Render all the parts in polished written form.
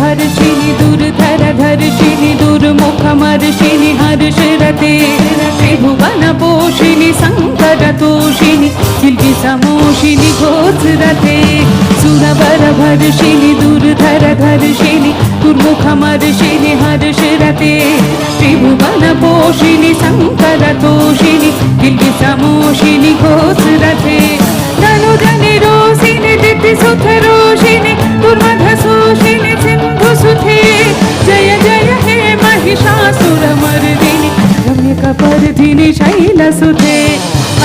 हर्षिणि दुर्धरधर्षिणि दुर्मुखमर्षिणि हर्षरते त्रिभुवनपोषिणि शङ्करतोषिणि शिल्पिसमोषिणि घोषरते सुरवरभर्षिणि दुर्धरधर्षिणि दुर्मुखमर्षिणि हर्षरते त्रिभुवनपोषिणि शङ्करतोषिणि शिल्पिसमोषिणि घोषरते धनुधनिरोषिणि दितिसुतरोषिणि दुर्मधशोषिणि सिन्धुसुते जय जय हे महिषासुरमर्दिनि रम्यकपर्दिनि शैलसुते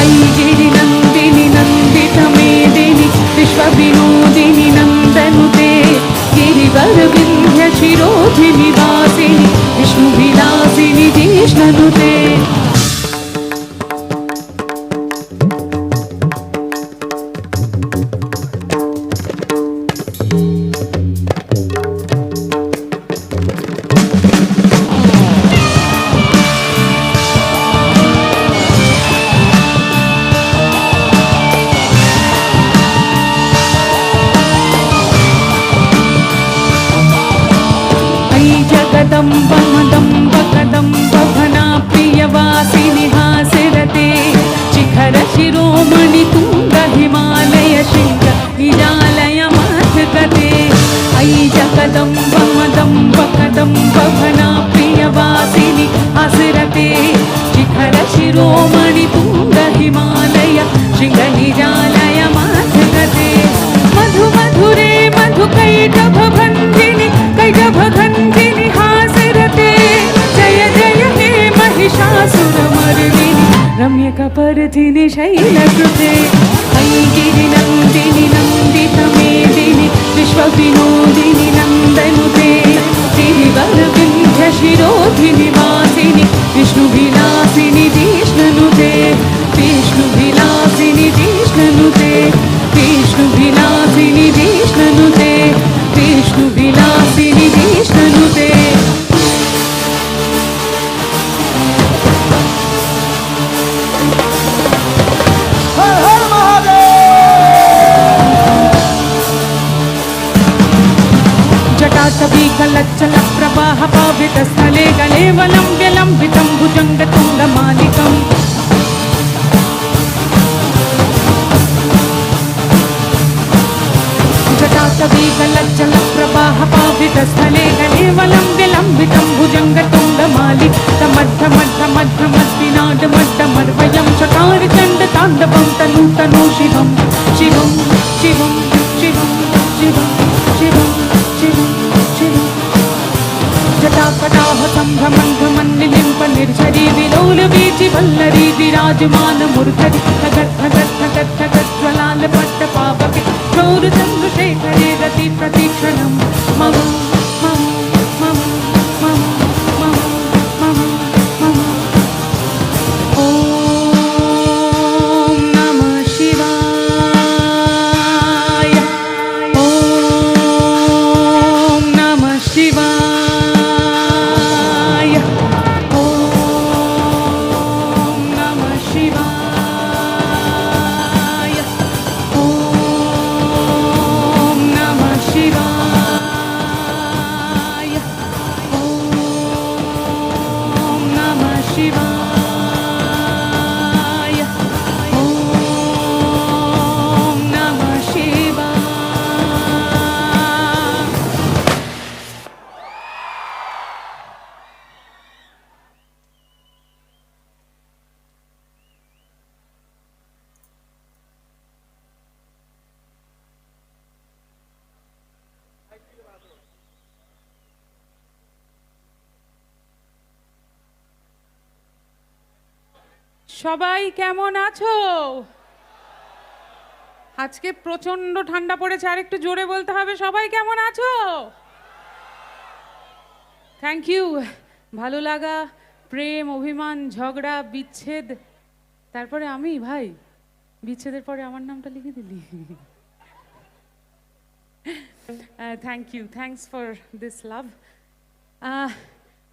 ऐगिरिनन्दिनि नन्दितमेदिनि विश्वविनोदिनि नन्दनुते गिरिवरविन्ध्यशिरोधिनिवासिनि विष्णुविलासिनि जिष्णनुते कदम्बकदम्बघना प्रियवासिनि हासिरते शिखर शिरोमणि तुङ्ग हिमालय शृङ्ग निजालय माथगते ऐ जगदम्बकदम्बघना प्रियवासिनि हासिरते शिखर शिरोमणि तुङ्ग हिमालय शृङ्ग निजालय माथगते मधु मधुरे मधुकैटभभञ्जिनि कैटभघञ्जिनि हासिरते जय जय हे महिषासुरमर्दिनि रम्यकपर्दिनि शैलकृते ऐगिरिनन्दिनि नन्दितमेदिनि विश्वविनोदिनि नन्दनुते गिरिवरविन्ध्यशिरोधिनिवासिनि विष्णुविलासिनि जिष्णनुते विष्णुविलासिनि जिष्णनुते विष्णुविलासिनि जिष्णनुते विष्णुविलासिनि जिष्णनुते जटाटवीकलच्चलप्रवाह पावितस्थले गलेवलं व्यलम्बितं भुजङ्गतुङ्गमालिकम् जटाटवीकलच्चलप्रवाह पावितस्थले गलेवलं विलम्बितं भुजङ्गतुङ्गमालिकमद्धमद्धमद्धमस्तिनादमड्डमर्वयं चकारचण्डताण्डवं तनु तनु शिवं शिवं शिवं शिवं शिवं शिवं शिवं शिवं जटाकटाह सम्भ्रमन्घमन्निलिम्प निर्झरी विलोलवीचि वल्लरी विराजमानमूर्धरि खगत् खगत् खगत् खगत् ज्वलालपट्टपावके गौरचन्द्रशेखरे रति प्रतीक्षणं मम मम मम मम मम मम मम ॐ नमः शिवाय ॐ नमः शिवाय ॐ नमः शिवाय ॐ नमः शिवाय ॐ नमः शिवाय ॐ नमः शिवाय। সবাই কেমন আছো? আজকে প্রচন্ড ঠান্ডা পড়েছে, আর একটু জোরে বলতে হবে সবাই কেমন আছো? Thank you. ভালো লাগা, প্রেম, অভিমান, ঝগড়া, বিচ্ছেদ, তারপরে আমি ভাই বিচ্ছেদের পরে আমার নামটা লিখে দিলি। Thank you, thanks for this love.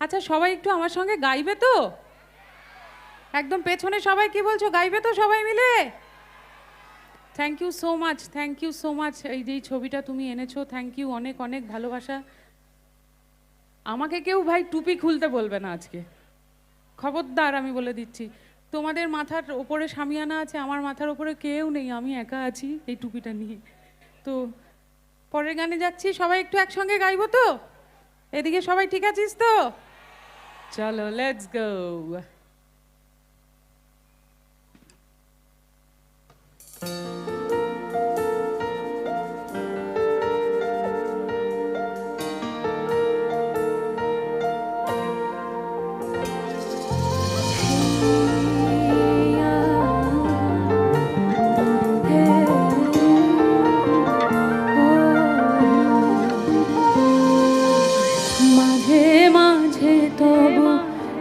আচ্ছা সবাই একটু আমার সঙ্গে গাইবে তো? একদম পেছনে সবাই কি বলছো, গাইবে তো সবাই মিলে? Thank you so much, thank you so much. এই যে ছবিটা তুমি এনেছো, থ্যাংক ইউ, অনেক অনেক ভালোবাসা। আমাকে কেউ ভাই টুপি খুলতে বলবে না আজকে, খবরদার, আমি বলে দিচ্ছি। তোমাদের মাথার ওপরে শামিয়ানা আছে, আমার মাথার ওপরে কেউ নেই, আমি একা আছি এই টুপিটা নিয়ে। তো পরের গানে যাচ্ছি, সবাই একটু একসঙ্গে গাইবো তো? এদিকে সবাই ঠিক আছিস তো? চলো লেটস গো।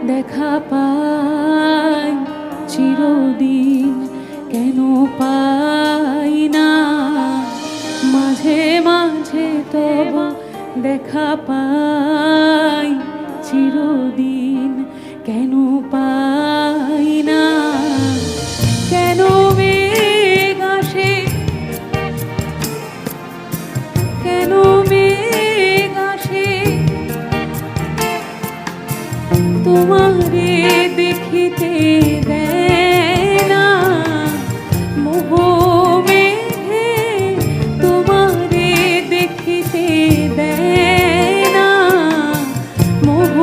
দেখা পাই চিরদিন কেন পাই না, মাঝে মাঝে তব দেখা পাই চিরদিন কেন পাই না। কেন মেঘ আসে, কেন মেঘ আসে তোমারে দেখিতে দেয় না, মোহ মেঘে তোমারে দেখিতে দেয় না, মোহ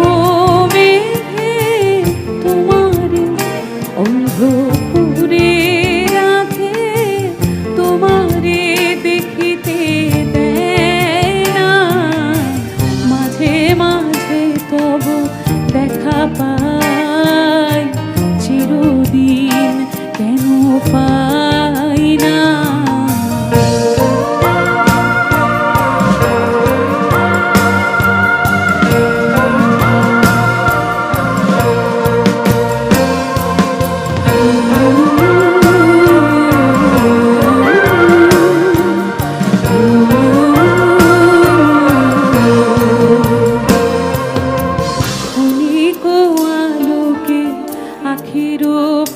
মেঘে তোমারে অন্ধ করে রাখে, তোমারে দেখিতে দেয় না, মাঝে মাঝে তব দেখা পাই চিরদিন কেন পাই না।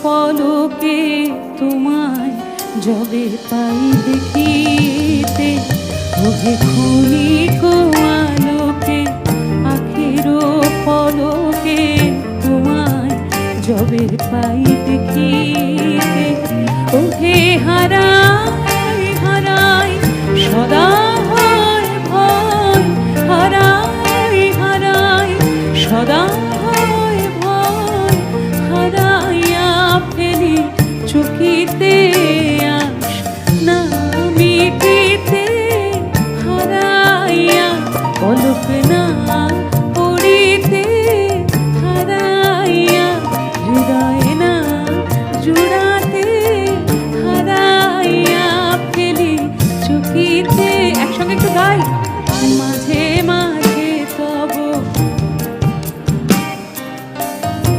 পলকে তোমায় যবে পাই দেখিতে, ওহে ক্ষণিক আলোকে আখির পলকে তোমায় যবে পাই দেখিতে, ওহে হারাই হারাই সদা হয় ভয়, হারাই হারাই সদা হয় ভয়, হারাইয়া ফেলি চকিতে আস না মিটিতে, হারাইয়া পলক না পড়িতে, হারাইয়া হৃদয় না জুড়াতে, হারাইয়া ফেলি চকিতে। একসঙ্গে একটু গাই। মাঝে মাঝে তব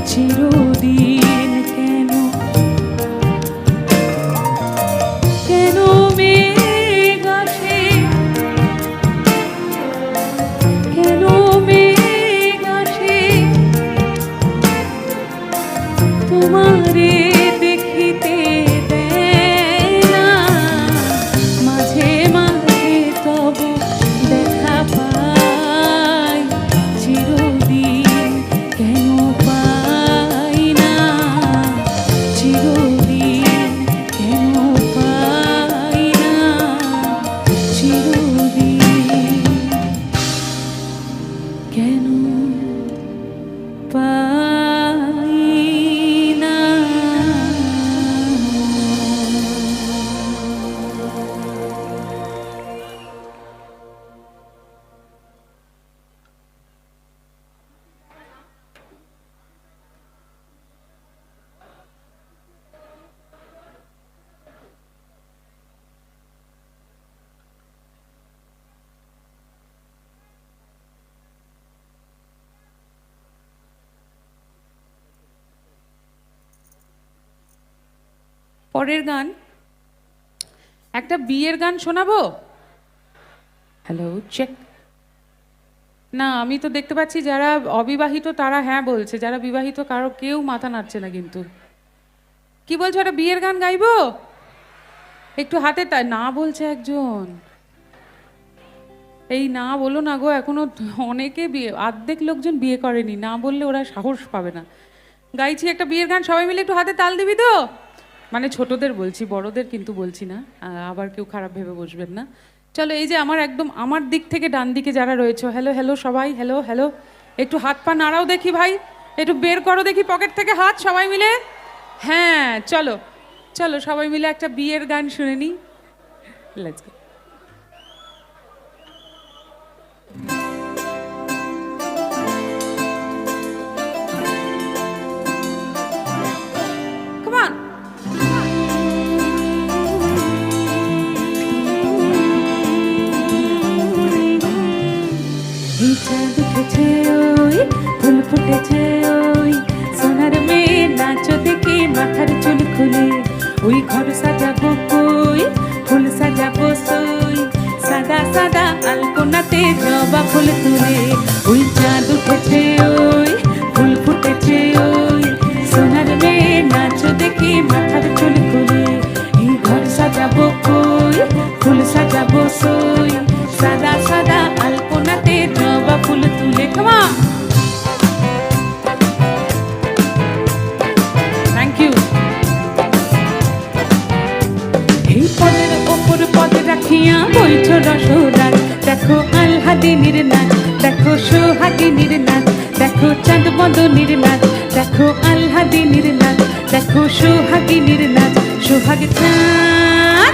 চিরদিন কেন, কেন মেঘ আসে, কেন মেঘ আসে তোমারে দেখিতে দেয় না, মাঝে মাঝে তব দেখা পাই চিরদিন কেন পাই না, চিরদিন কেন পাই না, চিরদিন কেন পাই না। পরের গান একটা বিয়ের গান শোনাবো। Hello check. না আমি তো দেখতে পাচ্ছি যারা অবিবাহিত তারা হ্যাঁ বলছে, যারা বিবাহিত কারো কেউ মাথা নাড়ছে না। কিন্তু কি বলছো, একটা বিয়ের গান গাইবো? একটু হাতে না বলছে একজন, এই না বলো না গো, এখনো অনেকে বিয়ে, অর্ধেক লোকজন বিয়ে করেনি, না বললে ওরা সাহস পাবে না। গাইছি একটা বিয়ের গান, সবাই মিলে একটু হাতে তাল দিবি তো? মানে ছোটদের বলছি, বড়দের কিন্তু বলছি না, আবার কেউ খারাপ ভেবে বসবেন না। চলো, এই যে আমার একদম আমার দিক থেকে ডান দিকে যারা রয়েছে, হ্যালো হ্যালো সবাই, হ্যালো হ্যালো, একটু হাত পা নাড়াও দেখি ভাই, একটু বের করো দেখি পকেট থেকে হাত সবাই মিলে। হ্যাঁ চলো চলো, সবাই মিলে একটা বিয়ের গান শুনে নিই। Let's go. Come on. এই চাঁদ উঠেছে ওই, ফুল ফুটেছে ওই, সোনার মেয়ে নাচো দেখি মাথার চুল খুলে, ওই ঘর সাজাবো কই, ফুল সাজাবো সই, সাদা সাদা আলপনাতে জবা ফুল তুলে, ওই চাঁদ উঠেছে ওই, ফুল ফুটেছে ওই, সোনার মেয়ে নাচো দেখি মাথার চুল খুলে, এই ঘর সাজাবো কই, ফুল সাজাবো সই, সাদা সাদা আলপনাতে জবা ফুল তুলে। Come on. Thank you. এই পদের ওপর পদ রাখিয়া বইছ রসরাজ, দেখো আলহাদিনীর নাচ, দেখো সোহাগিনীর নাচ, দেখো চাঁদ মদনীর নাচ, দেখো আলহাদিনীর নাচ, দেখো সোহাগিনীর নাচ, সোহাগ চাঁদ,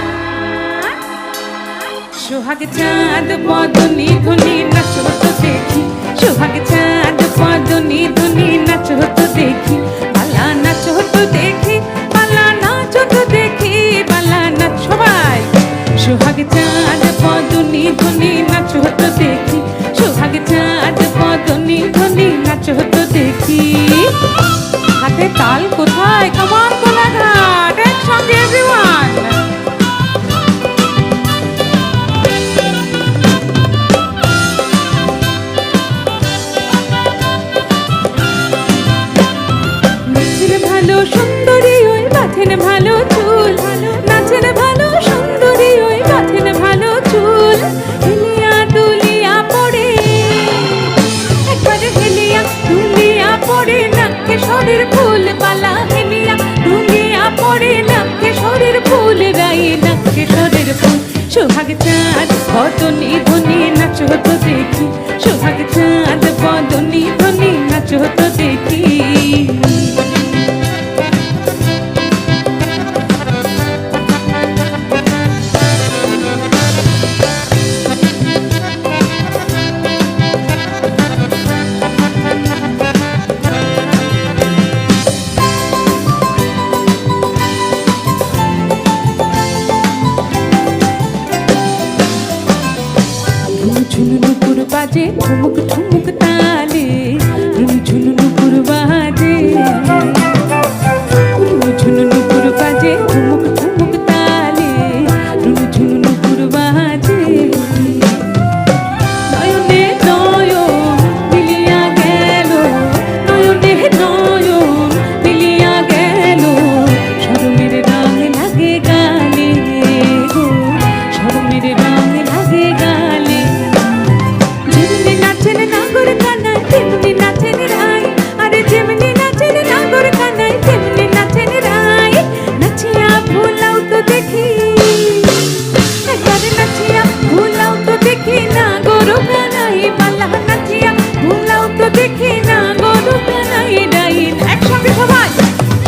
সোহাগ চাঁদ মদনী ধনী নাচ হতো দেখি, সোহাগ চাঁদ মদনী ধনী নাচ হতো দেখি, পালা নাচ হতো দেখি, পালা নাচ হতো দেখি, পালা নাচ সবাই, সোহাগ চাঁদ মদনী ধনী নাচ হতো দেখি, সোহাগ চাঁদ মদনী ধনী নাচ হতো দেখি। হাতে তাল কোথায়? কামান কোলাঘাট, একসঙ্গে এভরিওয়ান। সুন্দরী ওই বাঁধেন ভালো চুল, নাচেন ভালো সুন্দরী ওই বাঁধেন ভালো চুল, হেলিয়া দুলিয়া পড়ে, একবারে হেলিয়া দুলিয়া পড়ে, নাকে শরীর ফুল বালা, হেলিয়া দুলিয়া পড়ে, নাকে শরীর ফুল গায়ে, নাকে শরীর ফুল, সোহাগ চাঁদ বদনী ধনী নাচ হতো দেখি, সোহাগ চাঁদ বদনী ধনী নাচ হতো দেখি। ঝুনুপুর বাজে ঠুমুক ঠুমুক তালে, ঝুনুপুর বাজে, ঝুনুপুর বাজে ঠুমুক ঠুমুক তালে, ঝুনুপুর বাজে, নয়নে নয়ন মিলিয়া গেল, নয়নে নয়ন মিলিয়া গেল, শরমের রং লাগে গালে গো, শরমের রং লাগে গালে, যেমনি নাচেন নাগর কানাই তেমনি নাচেন রাই, আরে যেমনি নাচেন নাগর কানাই তেমনি নাচেন রাই, নাচিয়া ভুলাও তো দেখি, একবারে নাচিয়া ভুলাও তো দেখি, নাগর কানাই বালা, নাচিয়া ভুলাও তো দেখি, নাগর কানাই ডাইন, একসঙ্গে সবাই,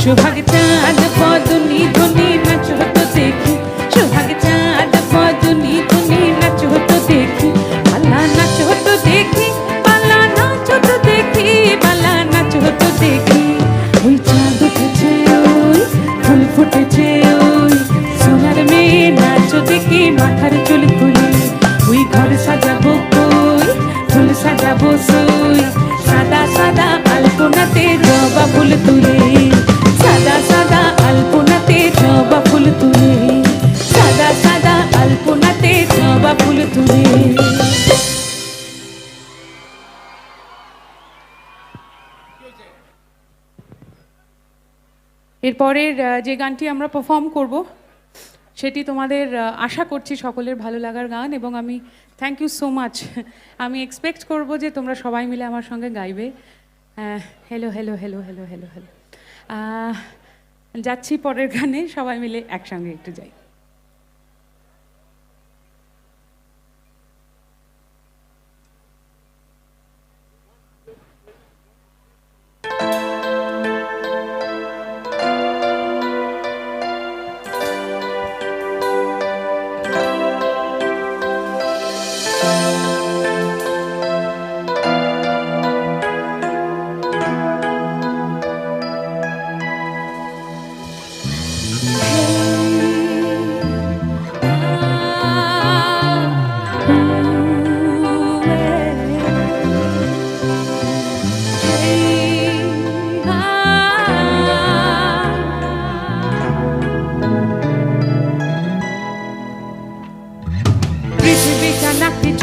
সোহাগ চাঁদ বদনী ধনী নাচ হতো দেখি, সোহাগ চাঁদ বদনী ধনী নাচ হতো দেখি, পালা নাচ হতো দেখি, পালা নাচ হতো দেখি, পালা নাচ হতো দেখি, ওই চাঁদ উঠেছে ওই, ফুল ফুটেছে ওই, সোনার মেয়ে নাচ দেখি মাথার চুল খুলে, ওই ঘর সাজাবো কই, ফুল সাজাবো সই, সাদা সাদা আলপনাতে জবা ফুল তুলে, সাদা সাদা আলপনাতে জবা ফুল তুলে, সাদা সাদা আলপনাতে জবা ফুল তুলে। এরপরের যে গানটি আমরা পারফর্ম করব সেটি তোমাদের আশা করছি সকলের ভালো লাগার গান, এবং আমি থ্যাংক ইউ সো মাচ। আমি এক্সপেক্ট করব যে তোমরা সবাই মিলে আমার সঙ্গে গাইবে। Hello hello hello hello hello hello. যাচ্ছি পরের গানে, সবাই মিলে একসঙ্গে একটু যাই।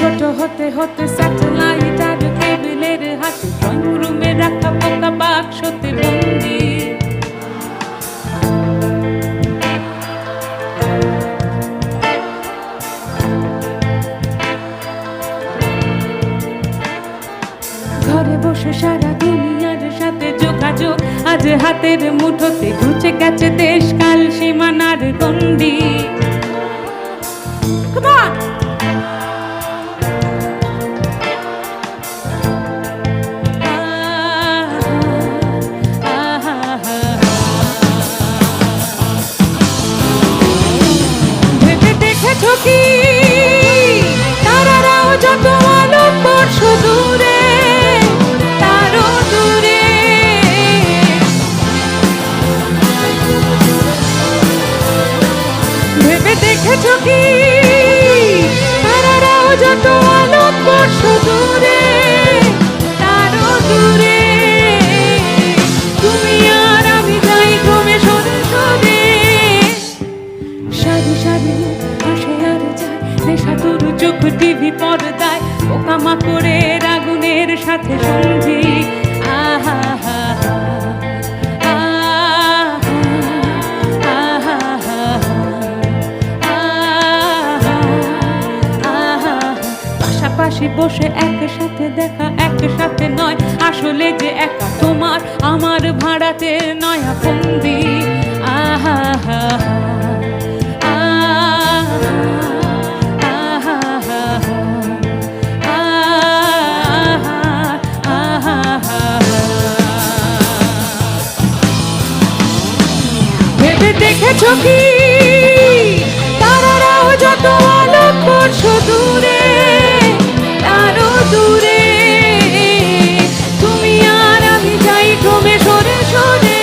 ছোট হতে হতে স্যাটেলাইট আর কেবলের হাতে ড্রয়িং রুমে রাখা পোকা বাক্সতে বন্দি। ঘরে বসে সারা দুনিয়ার সাথে যোগাযোগ আজ হাতের মুঠোতে, ঘুচে গেছে দেশ কাল সীমানার গন্ডি। তারারাও যত আলো বর্ষ দূরে, তারও দূরে ভেবে দেখেছ কি? তারারাও যত আলো বর্ষ দূরে, তারও দূরে তুমি আর আমি যাই ক্রমে সরে সরে। সারি সারি আসে আর যায় নেশাতুর চোখ টিভি পর্দায়, পোকামাকড়ের আগুনের সাথে সন্ধি। আহা হা পাশাপাশি বসে একসাথে দেখা, একসাথে নয় আসলে যে একা তোমার আমার ভাড়াতে নয়া বন্দি। আহা হা দেখেছ কি? তারারাও যত আলো বর্ষ দূরে, তারও দূরে তুমি আর আমি যাই ক্রমে সরে সরে।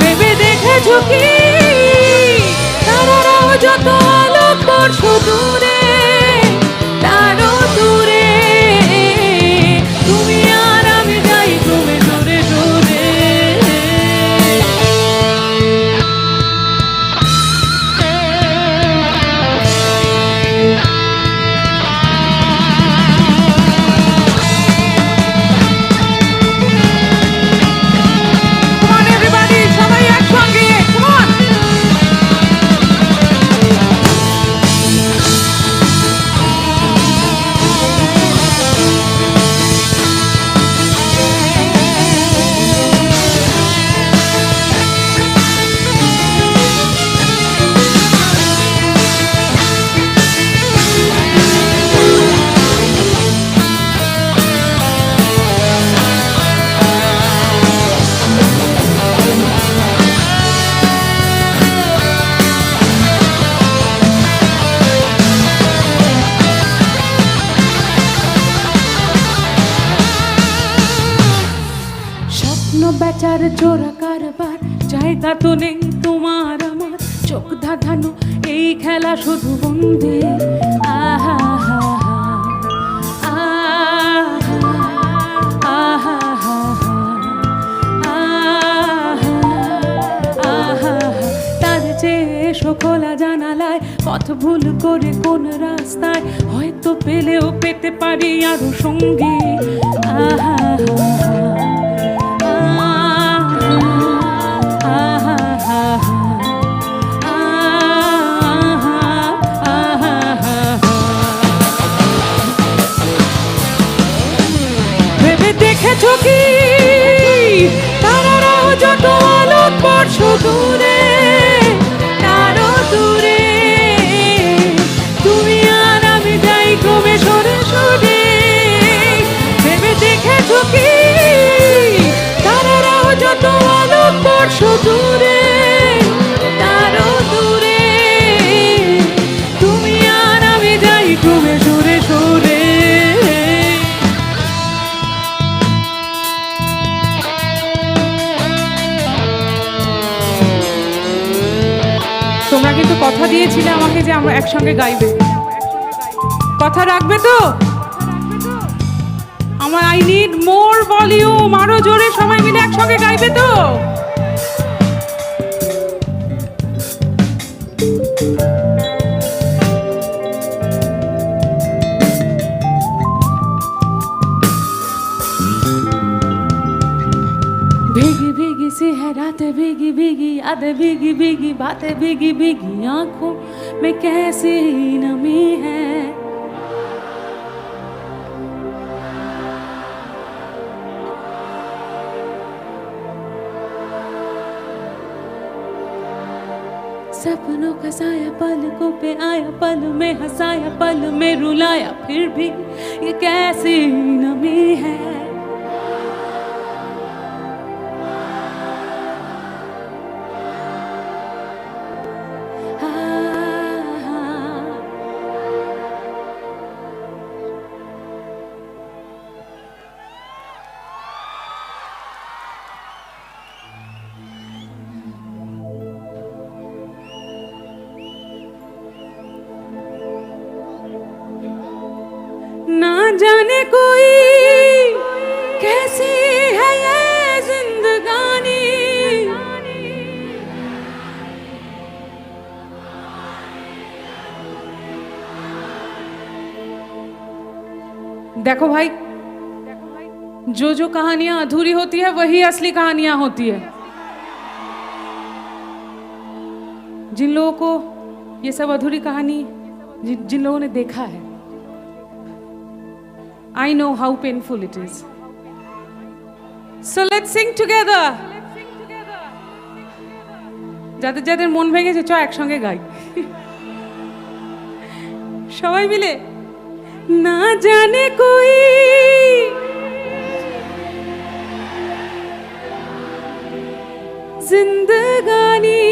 ভেবে দেখেছ কি? তারারাও যত আলো বর্ষ দূরে, তারও দূরে তুমি আর আমি যাই ক্রমে সরে সরে। বেচার চোরা কারবার, জায়গা তো নেই তোমার আমার, চোখ ধাঁধানো এই খেলা শুধু বন্দী। আহা হা আহা আহা তার চেয়ে এসো খোলা জানালায়, পথ ভুল করে কোন রাস্তায় হয়তো পেলেও পেতে পারি আরো সঙ্গী। আহা দেখেছো কি তারারাও যত আলোক বর্ষ দূরে তারও দূরে তুমি আর আমি যাই ক্রমে সরে সরে ভেবে দেখেছো কি তারারাও যত আলোক বর্ষ দূরে তারও দূরে তুমি আর আমি যাই ক্রমে সরে সরে। তোমরা কিন্তু কথা দিয়েছিলে আমাকে যে আমরা একসঙ্গে গাইবে, কথা রাখবে তো? আমার আই নিড মোর ভলিউম, আরো জোরে সবাই মিলে একসঙ্গে গাইবে তো? भीगी भीगी सी है रातें भीगी भीगी यादें भीगी भीगी बातें भीगी भीगी आंखों में कैसी नमी है। सपनों का साया पलकों पे आया, पल में हंसाया पल में रुलाया, फिर भी ये कैसी नमी है। ना जाने कोई कैसी है ये जिंदगानी, देखो भाई, जो जो कहानियां अधूरी होती है वही असली कहानियां होती है। जिन लोगों को ये सब अधूरी कहानी जिन लोगों ने देखा है, I know how painful it is. So let's sing together. যাদের যাদের মন ভেঙেছে চ একসঙ্গে গাই সবাই মিলে। না জানে কোই जिंदगानी,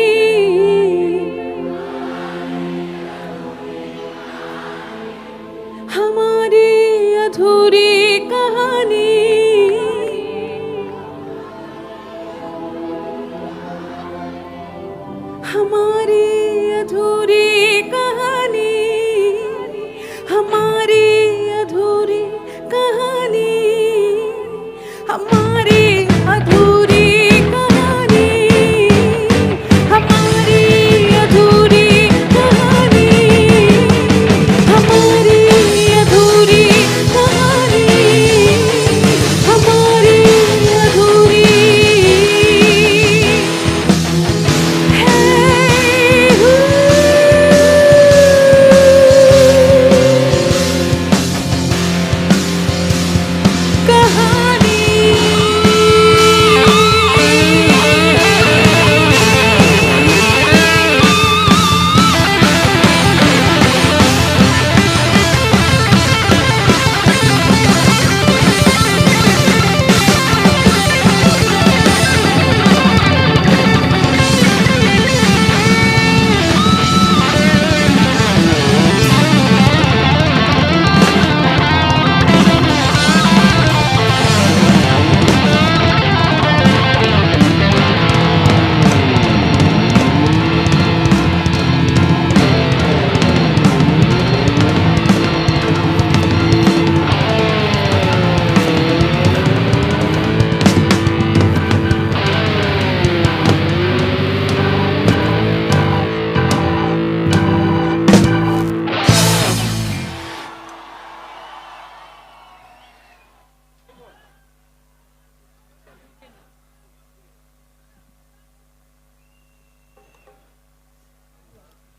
हमारी अधूरी कहानी, हमारी अधूरी कहानी, हमारी अधूरी कहानी, हमारी अधूरी कहानी, हमारी अधूरी कहानी, हमारी अधूरी कहानी, हमारी अधूरी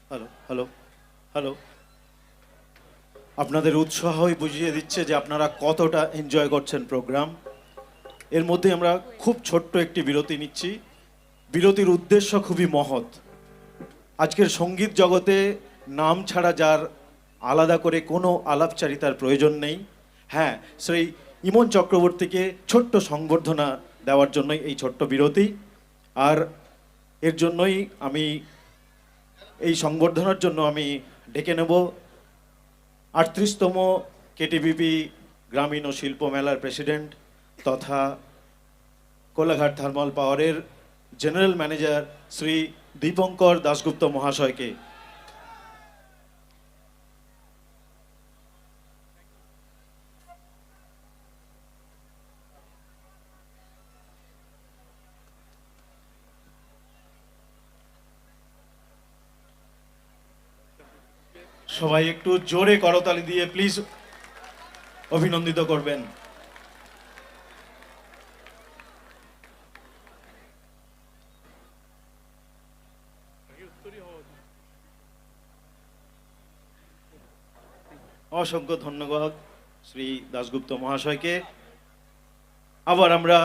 হ্যালো হ্যালো হ্যালো, আপনাদের উৎসাহই বুঝিয়ে দিচ্ছে যে আপনারা কতটা এনজয় করছেন প্রোগ্রাম। এর মধ্যে আমরা খুব ছোট্ট একটি বিরতি নিচ্ছি। বিরতির উদ্দেশ্য খুবই মহৎ। আজকের সঙ্গীত জগতে নাম ছাড়া যার আলাদা করে কোনো আলাপচারিতার প্রয়োজন নেই, হ্যাঁ, সেই ইমন চক্রবর্তীকে ছোট্ট সংবর্ধনা দেওয়ার জন্যই এই ছোট্ট বিরতি। আর এর জন্যই আমি এই সংবর্ধনার জন্য আমি ডেকে নেব ৩৮তম কেটিভিপি গ্রামীণ ও শিল্প মেলার প্রেসিডেন্ট তথা কোলাঘাট থার্মাল পাওয়ারের জেনারেল ম্যানেজার শ্রী দীপঙ্কর দাশগুপ্ত মহাশয়কে। সবাই একটু জোরে করতালি দিয়ে প্লিজ অভিনন্দিত করবেন। অসংখ্য ধন্যবাদ শ্রী দাশগুপ্ত মহাশয়কে। আবার আমরা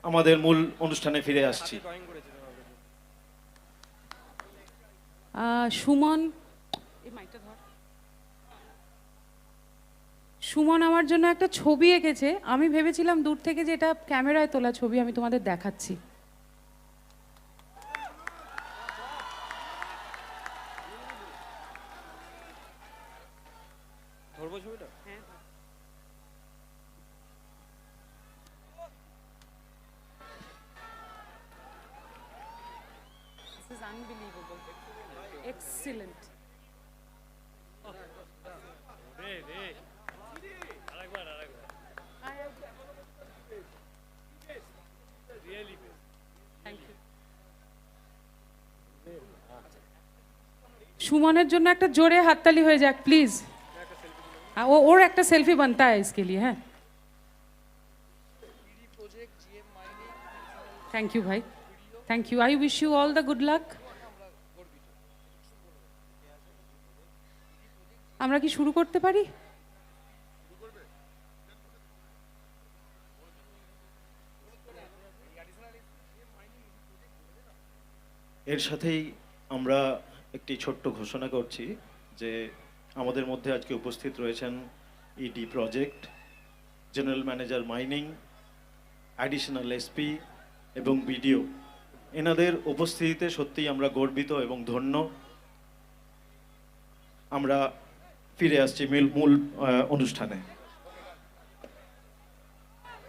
আমাদের মূল অনুষ্ঠানে ফিরে আসছি। সুমন, সুমন আমার জন্য একটা ছবি এঁকেছে। আমি ভেবেছিলাম দূর থেকে যে এটা ক্যামেরায় তোলা ছবি, আমি তোমাদের দেখাচ্ছি। This is unbelievable. Excellent. সুমনের জন্য একটা জোরে হাততালি হয়ে যাক প্লিজ। ওর একটা সেলফি बनता है इसके लिए। হ্যাঁ, থ্যাংক ইউ ভাই, thank you. I wish you all the good luck. আমরা কি শুরু করতে পারি? এর সাথেই আমরা একটি ছোট্ট ঘোষণা করছি যে আমাদের মধ্যে আজকে উপস্থিত রয়েছেন ED project, general manager mining, additional SP এবং বিডিও। এনাদের উপস্থিতিতে সত্যিই আমরা গর্বিত এবং ধন্য। আমরা ফিরে আসছি মূল অনুষ্ঠানে।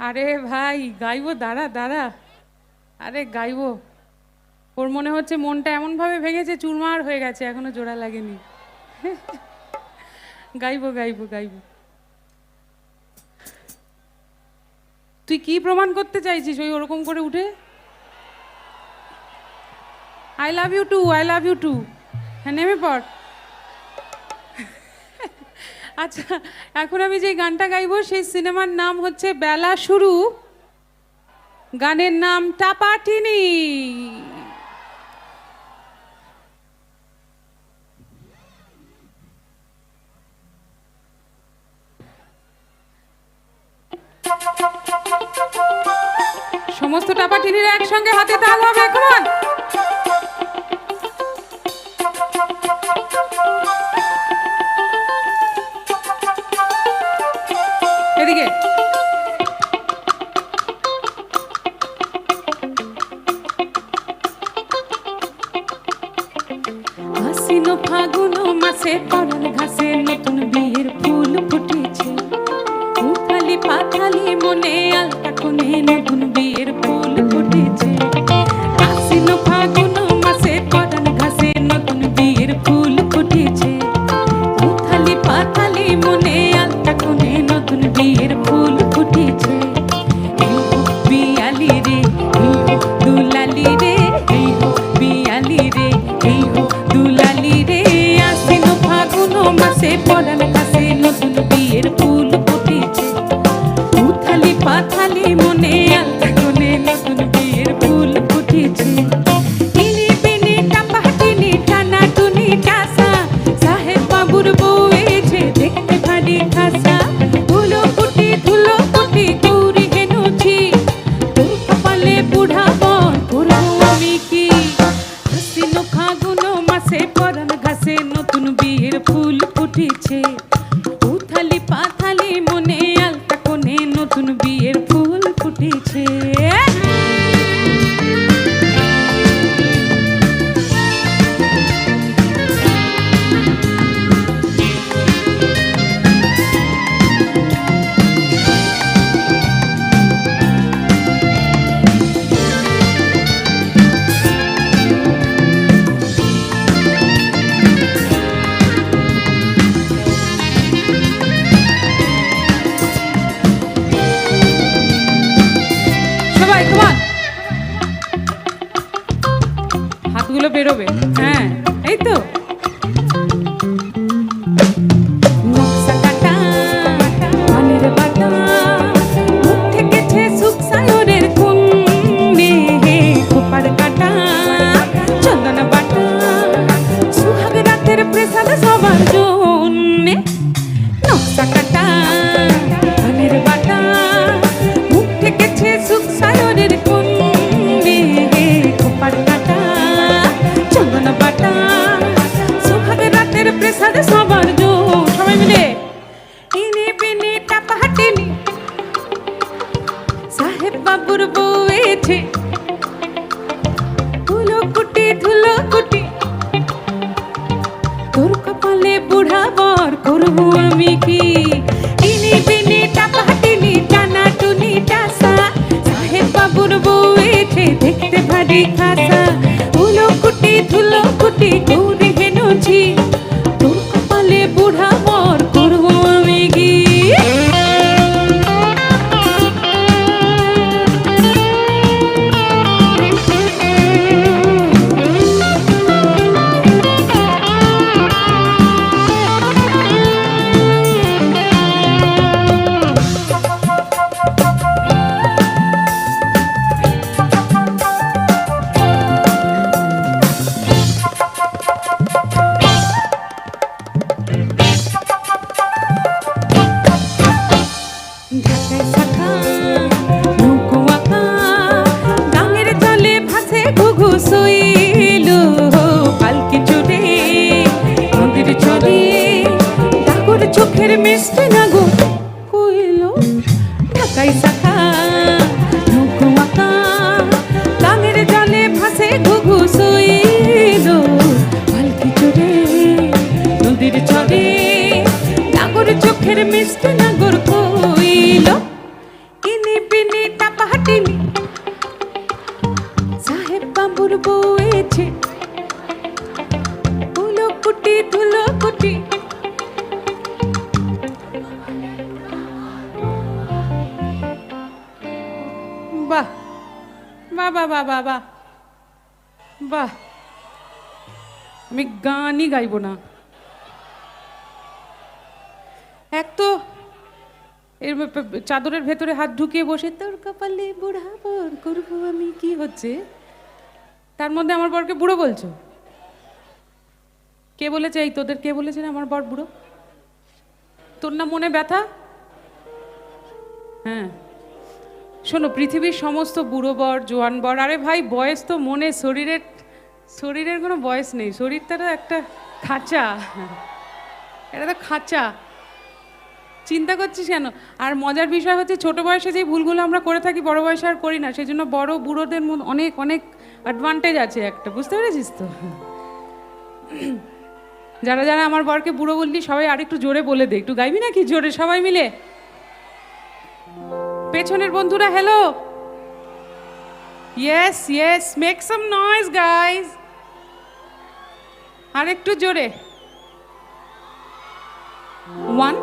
আরে ভাই গাইবো, দাঁড়া দাঁড়া, আরে গাইবো। ওর মনে হচ্ছে মনটা এমনভাবে ভেঙেছে চুরমার হয়ে গেছে, এখনো জোড়া লাগেনি। গাইবো গাইবো গাইবো। তুই কি প্রমাণ করতে চাইছিস ওই ওরকম করে উঠে? I love you too, I love you too. হ্যাঁ, নেমে পড়। আচ্ছা, এখন আমি যে গানটা গাইবো সেই সিনেমার নাম হচ্ছে বেলা শুরু, গানের নাম টাপাটিনি। সমস্ত টাপাটিনিরা একসঙ্গে হাতে তাল হবে এখন। এদিকে আশ্বিন ফাগুন মাসে পরাণ ঘাসে নতুন বিয়ের ফুল ফুটেছে। উথালি পাথালি মনে আলতা কোণে নতুন বিয়ের ফুল ফুটেছে। আশ্বিন ফাগুন মাসে পরাণ ঘাসে নতুন বিয়ের ফুল ফুটেছে। উথালি পাথালি মনে আলতা কোণে নতুন বিয়ের ফুল ফুটেছে। এই হো বিয়ালি রে, এই হো দুলালি রে, এই হো বিয়ালি রে, এই হো দুলালি রে। আশ্বিন ফাগুন মাসে পরাণ ঘাসে নতুন বিয়ের ফুল ফুটেছে। উথালি পাথালি মনে আলতা কোণে নতুন বিয়ের ফুল ফুটেছে। ইনি বিনি টাপাটিনি টানা টুনি টাসা, সাহেব বাবুর বউ এসে দেখতে ভারী খাসা। ধুলো কুটি গৌরি হেনুছি, ঘাসে পরান ঘাসে নতুন বিয়ের ফুল ফুটেছে, উথালি পাথালি মনে আলতা কোণে নতুন বিয়ের ফুল ফুটেছে। সবাই come on, হাতগুলো বেরোবে। হ্যাঁ এই তো নকশা কাটা পানের বাটা, মুখ থেকেছে সুখ সায়রের কুন্ডে, খোপার কাটা চন্দন বাটা, সুহাগ রাতের প্রেসাদ সবার জন্যে। নকশা কাটা পানের বাটা, মুখ থেকেছে সুখ সায়রের কুন্ডে, খোপার কাটা চন্দন বাটা, সুহাগ রাতের প্রেসাদ সবার জন্য। সবাই মিলে ইনি বিনি টাপা হাটিনি, সাহেব বাবুর বউয়েছে, ধুলো কুটি ধুলো কুটি, তোর কপালে বুড়া বর করবো আমি কি। ইনি বিনি টাপা হাটিনি, টানা টুনি টাসা, সাহেব বাবুর বউয়েছে, দেখতে ভারী খাসা, ধুলো কুটি গৌরী হেনুছি, তোর কপালে বুড়া বর করবো আমি কি। ঢাকায় শাখা নৌকো আঁকা, গাঙের জলে ভাসে ঘুঘু শৈল, পালকি চড়ে নদীর চরে, ডাকুর চোখের মিষ্টি নাগো কইল। ঢাকায় শাখা নৌকো আঁকা, গাঙের জলে ভাসে ঘুঘু শৈল, পালকি চড়ে নদীর চরে, ডাকুর চোখের মিষ্টি নাগর কইল। ইনি বিনি টাপা হাটিনি, সাহেব বাবুর বউয়েছে, ধুলো কুটি বাহ বাহ বাহ বাহ বাহ বাহ বাহ। আমি গানই গাইবো না, এক তো এর চাদরের ভেতরে হাত ঢুকিয়ে বসে তোর কপালে বুড়া বর করবো আমি কি হচ্ছে, তার মধ্যে আমার বরকে বুড়ো বলছো। কে বলেছে? এই তোদের কে বলেছে আমার বর বুড়ো? তোর না মনে ব্যথা? হ্যাঁ শোনো, পৃথিবীর সমস্ত বুড়ো বর জোয়ান বর, আরে ভাই বয়স তো মনে, শরীরের কোনো বয়স নেই, শরীরটা একটা খাঁচা, এটা তো খাঁচা, চিন্তা করছিস কেন? আর মজার বিষয় হচ্ছে ছোট বয়সে যেই ভুলগুলো আমরা করে থাকি বড় বয়সে আর করি না, সেই জন্য বড় বুড়োদের মধ্যে অনেক অনেক অ্যাডভান্টেজ আছে একটা, বুঝতে পেরেছিস তো? যারা যারা আমার বরকে বুড়ো বললি সবাই আর একটু জোরে বলে দে, একটু গাইবি নাকি জোরে সবাই মিলে? পেছনের বন্ধুরা hello, yes yes, make some noise guys, আর একটু জোরে। 1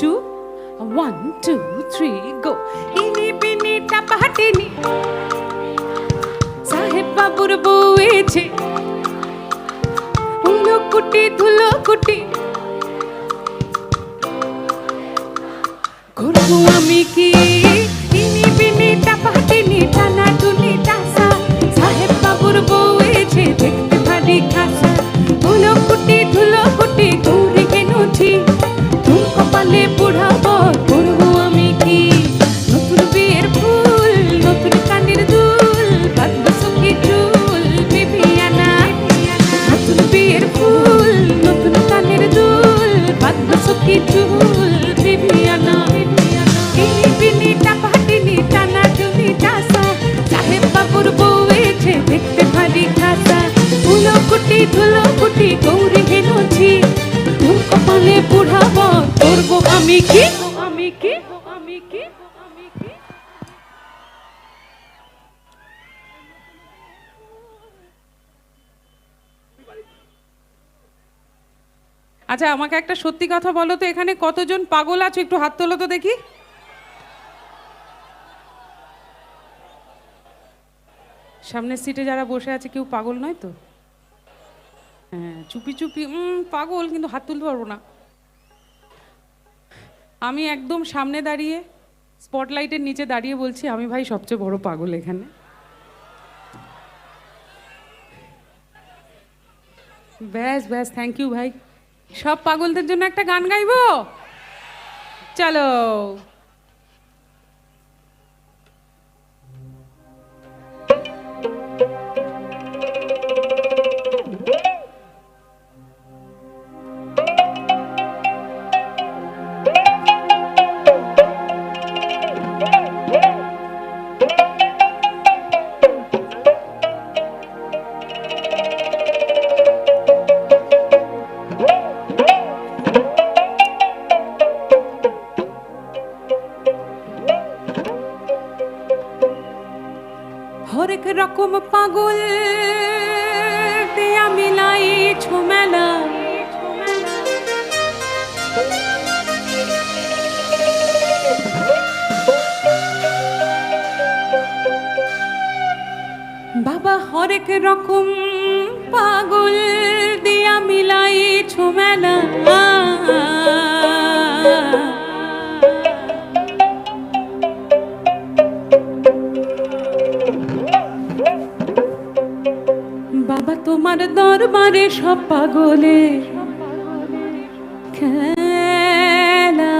2 1 2 3 গো। ইনি বিনি টাপা হাটিনি, সাহেব বাবুর বউয়েছে, ধুলো কুটি করবো আমি কি। ইনি বিনি টাপা হাটিনি, টানা টুনি টাসা, সাহেব বাবুর বউয়েছে, দেখতে ভারী খাসা, ধুলো কুটি গৌরী হেনুছি, তোর কপালে বুড়া বর করবো আমি কি। নতুন বিয়ের ফুল, নতুন কানের দুল, বাঁধবো সখী চুল, বিবিয়ানা, নতুন বিয়ে বিয়ের ফুল নতুন কানের দুল বাঁধলো সখী চুল বিবিয়ানা টিনি বিনি টাপাটিনি টানা টুনি টাসা সাহেব বাবুর বউ এসে দেখতে ভারী খাসা ধুলো কুটি গৌরী হেনছি তোর কপালে বুড়াব করবো আমি কি আমি কি আমি কি আমি কি। আচ্ছা আমাকে একটা সত্যি কথা বলো তো, এখানে কতজন পাগল আছো একটু হাত তোলো তো দেখি। সামনের সিটে যারা বসে আছে কেউ পাগল নয় তো? হ্যাঁ চুপি চুপি পাগল, কিন্তু হাত তুলতে পারবো না। আমি একদম সামনে দাঁড়িয়ে স্পটলাইটের নিচে দাঁড়িয়ে বলছি আমি ভাই সবচেয়ে বড় পাগল এখানে। ব্যাস ব্যাস, থ্যাংক ইউ ভাই। সব পাগলদের জন্য একটা গান গাইবো, চলো। হরেক রকম পাগল দিয়া মিলাই ঝুমেলা বাবা, হরেক রকম পাগল দিয়া মিলাই ঝুমেলা বাবা, তোমার দরবারে সব পাগলে খেলা।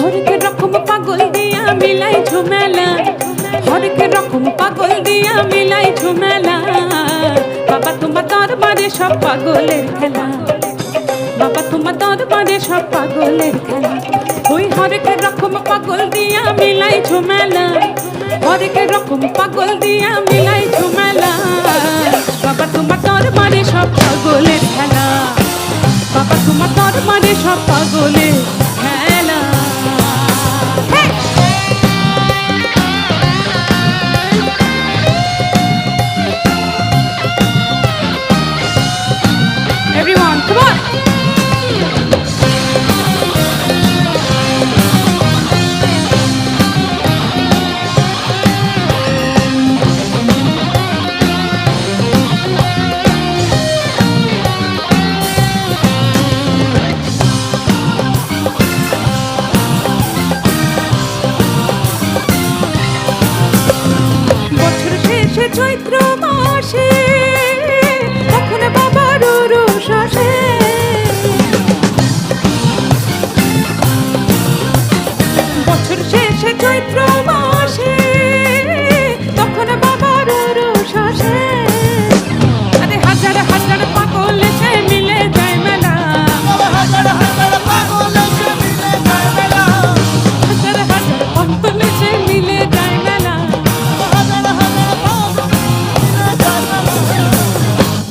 হরেক রকম পাগল দিয়া মিলাই ঝুমেলা বাবা, তোমার দরবারে সব পাগলের খেলা। বাবা, তোমার দরবারে সব পাগলের খেলা। ওই হরেক রকম পাগল দিয়া মিলাই ঝুমেলা, হরেক রকম পাগল দিয়া মিলাই ঝুমেলা বাবা, তোমার দরবারে সব পাগলের খেলা। বাবা, তোমার দরবারে সব পাগলের খেলা। Everyone, come on! বছর শেষে চৈত্র মাসে তখন বাবার রোষ আসে, বছর শেষে চৈত্র মাসে তখন বাবার রোষ আসে। আরে হাজার হাজার পাগল এসে মিলে যায় মেলা, হাজার হাজার পাগল এসে মিলে যায় মেলা, হাজার হাজার পাগল এসে মিলে যায় মেলা।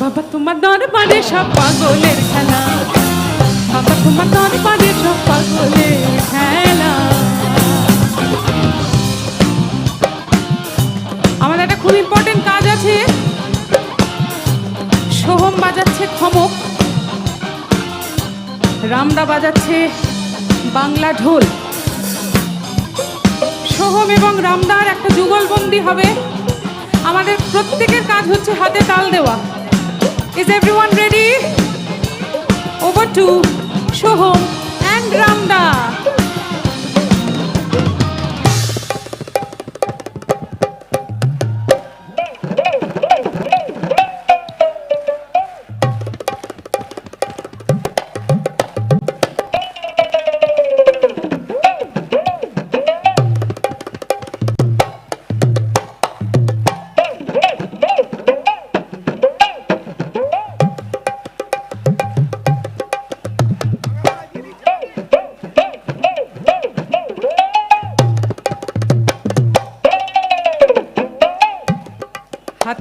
বাবা, তোমার দরবারে সব পাগলের খেলা। বাবা, তোমার দরবারে সব পাগলের খেলা। আমাদের একটা খুব ইম্পর্টেন্ট কাজ আছে। সোহম বাজাচ্ছে খমক, রামদা বাজাচ্ছে বাংলা ঢোল। সোহম এবং রামদার একটা যুগলবন্দি হবে। আমাদের প্রত্যেকের কাজ হচ্ছে হাতে তাল দেওয়া। Is everyone ready? Over to Shohom and Ramda.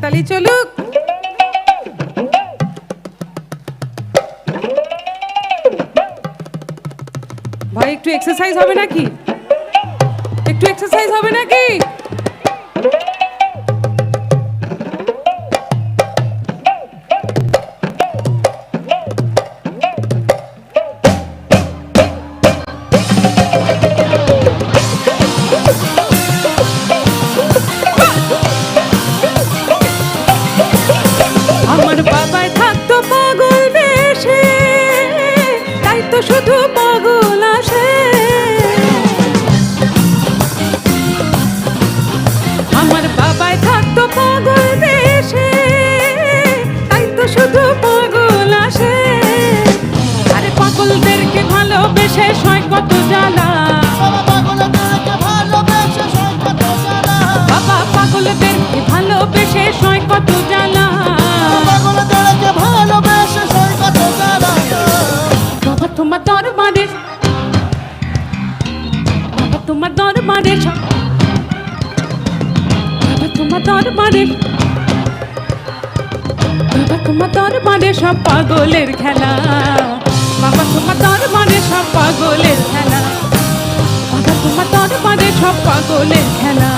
হাততালি চলুক। ভাই একটু এক্সারসাইজ হবে নাকি? একটু এক্সারসাইজ হবে নাকি? আমার বাবাই থাকতো পাগল বেশে, তাই তো শুধু পাগল আসে। আমার বাবাই থাকতো পাগল বেশে, তাই তো শুধু পাগল আসে। আরে পাগলদেরকে ভালোবেসে সয় কত জ্বালা, বাবা পাগলদেরকে ভালোবেসে সয় কত জ্বালা। বাবা তোমার দরবারে, বাবা তোমার দরবারে, বাবা তোমার দরবারে, বাবা তোমার দরবারে সব পাগলের খেলা। বাবা তোমার দরবারে সব পাগলের খেলা। বাবা তোমার দরবারে সব পাগলের খেলা।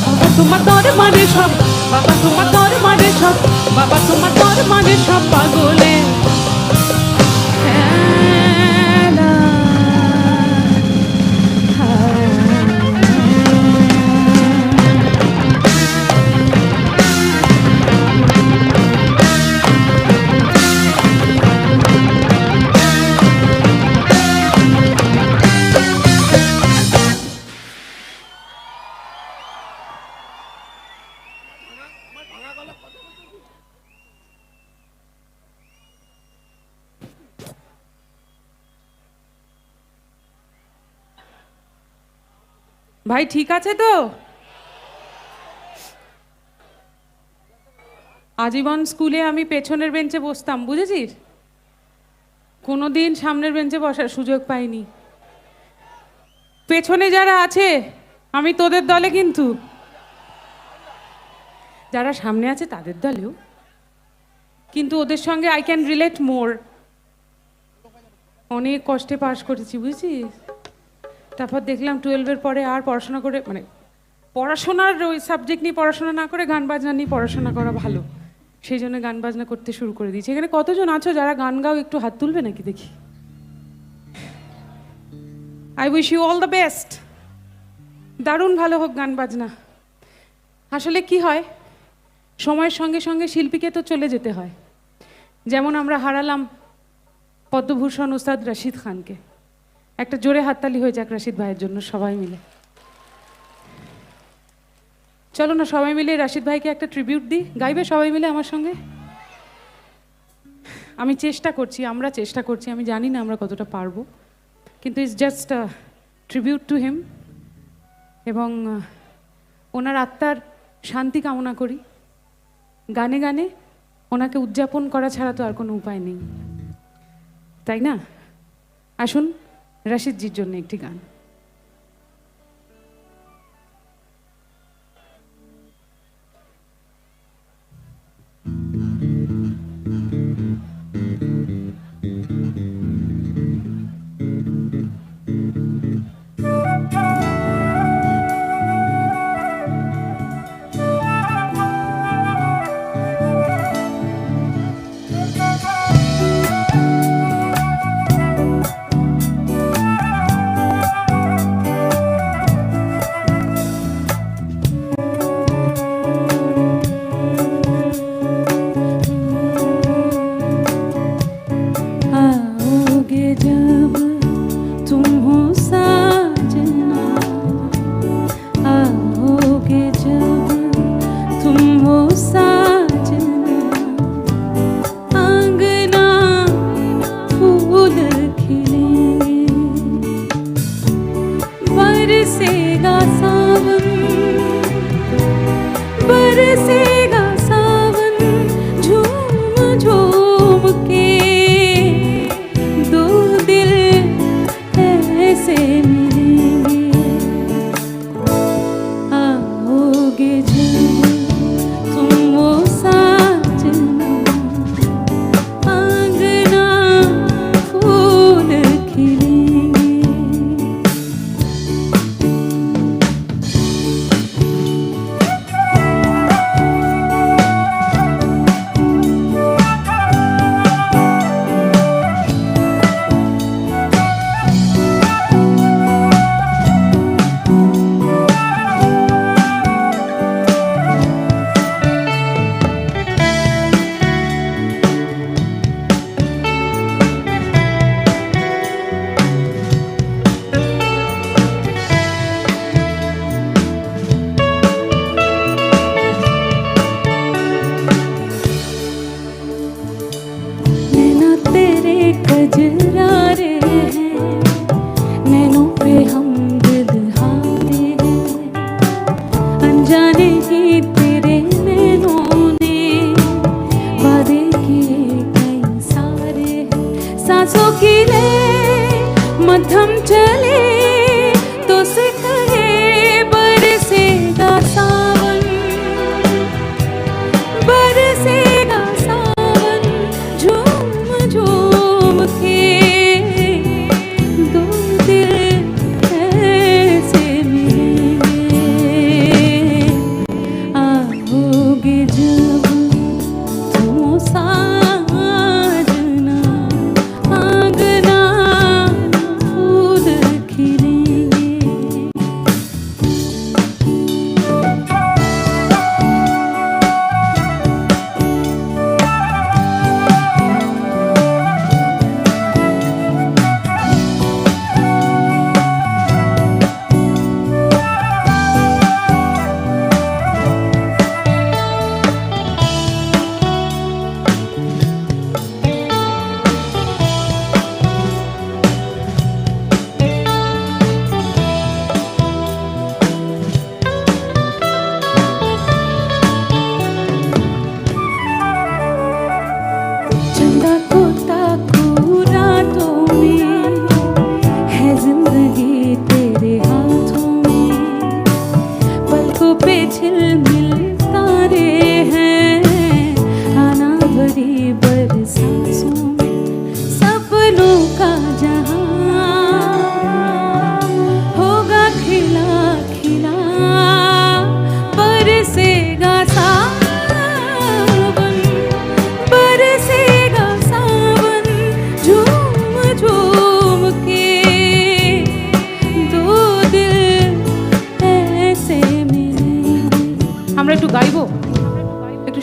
বাবা তোমার দরবারে সব, বাবা তোমার দরবারে সব, বাবা তোমার দরবারে সব পাগলের খেলা। ভাই ঠিক আছে তো? আজীবন স্কুলে আমি পেছনের বেঞ্চে বসতাম, বুঝেছিস? কোনোদিন সামনের বেঞ্চে বসার সুযোগ পাইনি। পেছনে যারা আছে আমি তোদের দলে, কিন্তু যারা সামনে আছে তাদের দলেও, কিন্তু ওদের সঙ্গে আই ক্যান রিলেট মোর। অনেক কষ্টে পাশ করেছি, বুঝছিস? তারপর দেখলাম 12-এর পরে আর পড়াশোনা করে, মানে পড়াশোনার ওই সাবজেক্ট নিয়ে পড়াশোনা না করে গান বাজনা নিয়ে পড়াশোনা করা ভালো, সেই জন্য গান বাজনা করতে শুরু করে দিয়েছি। এখানে কতজন আছো যারা গান গাও? একটু হাত তুলবে নাকি দেখি। I wish you all the best. দারুণ ভালো হোক গান বাজনা। আসলে কি হয়, সময়ের সঙ্গে সঙ্গে শিল্পীকে তো চলে যেতে হয়। যেমন আমরা হারালাম পদ্মভূষণ উস্তাদ রশিদ খানকে। একটা জোরে হাততালি হয়ে যাক রশিদ ভাইয়ের জন্য, সবাই মিলে। চলো না সবাই মিলে রশিদ ভাইকে একটা ট্রিবিউট দিই। গাইবে সবাই মিলে আমার সঙ্গে? আমি চেষ্টা করছি, আমরা চেষ্টা করছি, আমি জানি না আমরা কতটা পারবো, কিন্তু it's just tribute to him. এবং ওনার আত্মার শান্তি কামনা করি। গানে গানে ওনাকে উদযাপন করা ছাড়া তো আর কোনো উপায় নেই, তাই না? আসুন রশিদজির জন্য একটি গান।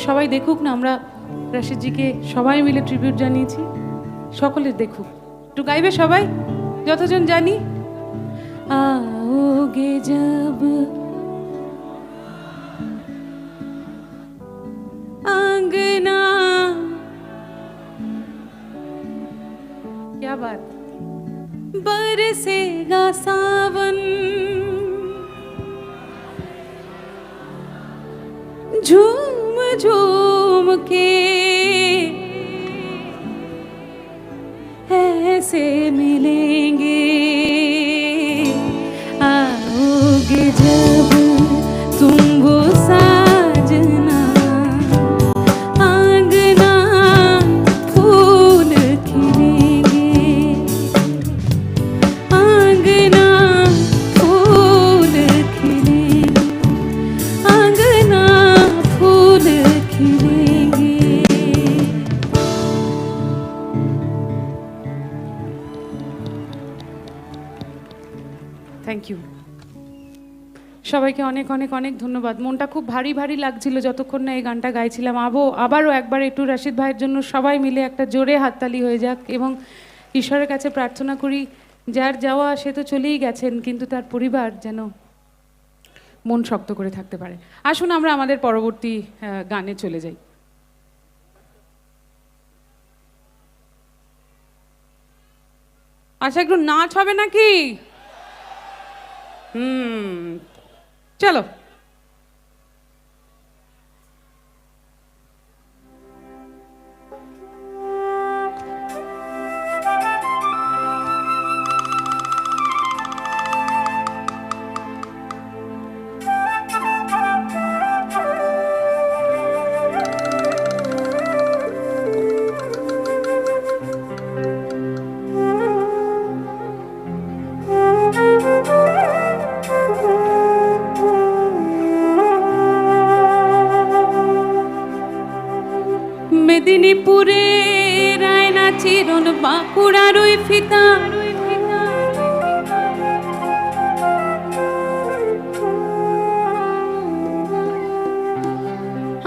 সবাই দেখুক না, আমরা রাশিদজিকে সবাই মিলে ট্রিবিউট জানিয়েছি, সকলে দেখুক। একটু গাইবে সবাই যতজন জানি। आओगे जब आंगना, क्या बात, बरसेगा सावन, झूम झूम के ऐसे मिलेंगे, आओगे जब तुम वो साजना, आंगना फूल खिलेंगे, आंगना फूल खिलेंगे, आंगना फूल खिलेंगे। থ্যাংক ইউ সবাইকে, অনেক অনেক অনেক ধন্যবাদ। মনটা খুব ভারী ভারী লাগছিল যতক্ষণ না এই গানটা গাইছিলাম। আবারও একবার একটু রাশিদ ভাইয়ের জন্য সবাই মিলে একটা জোরে হাততালি হয়ে যাক, এবং ঈশ্বরের কাছে প্রার্থনা করি যার যাওয়া সে তো চলেই গেছেন, কিন্তু তার পরিবার যেন মন শক্ত করে থাকতে পারে। আসুন আমরা আমাদের পরবর্তী গানে চলে যাই। আচ্ছা, একটু নাচ হবে নাকি? চলো। মেদিনীপুরে রায়না চিরন, বাঁকুড়ার ওই ফিতা,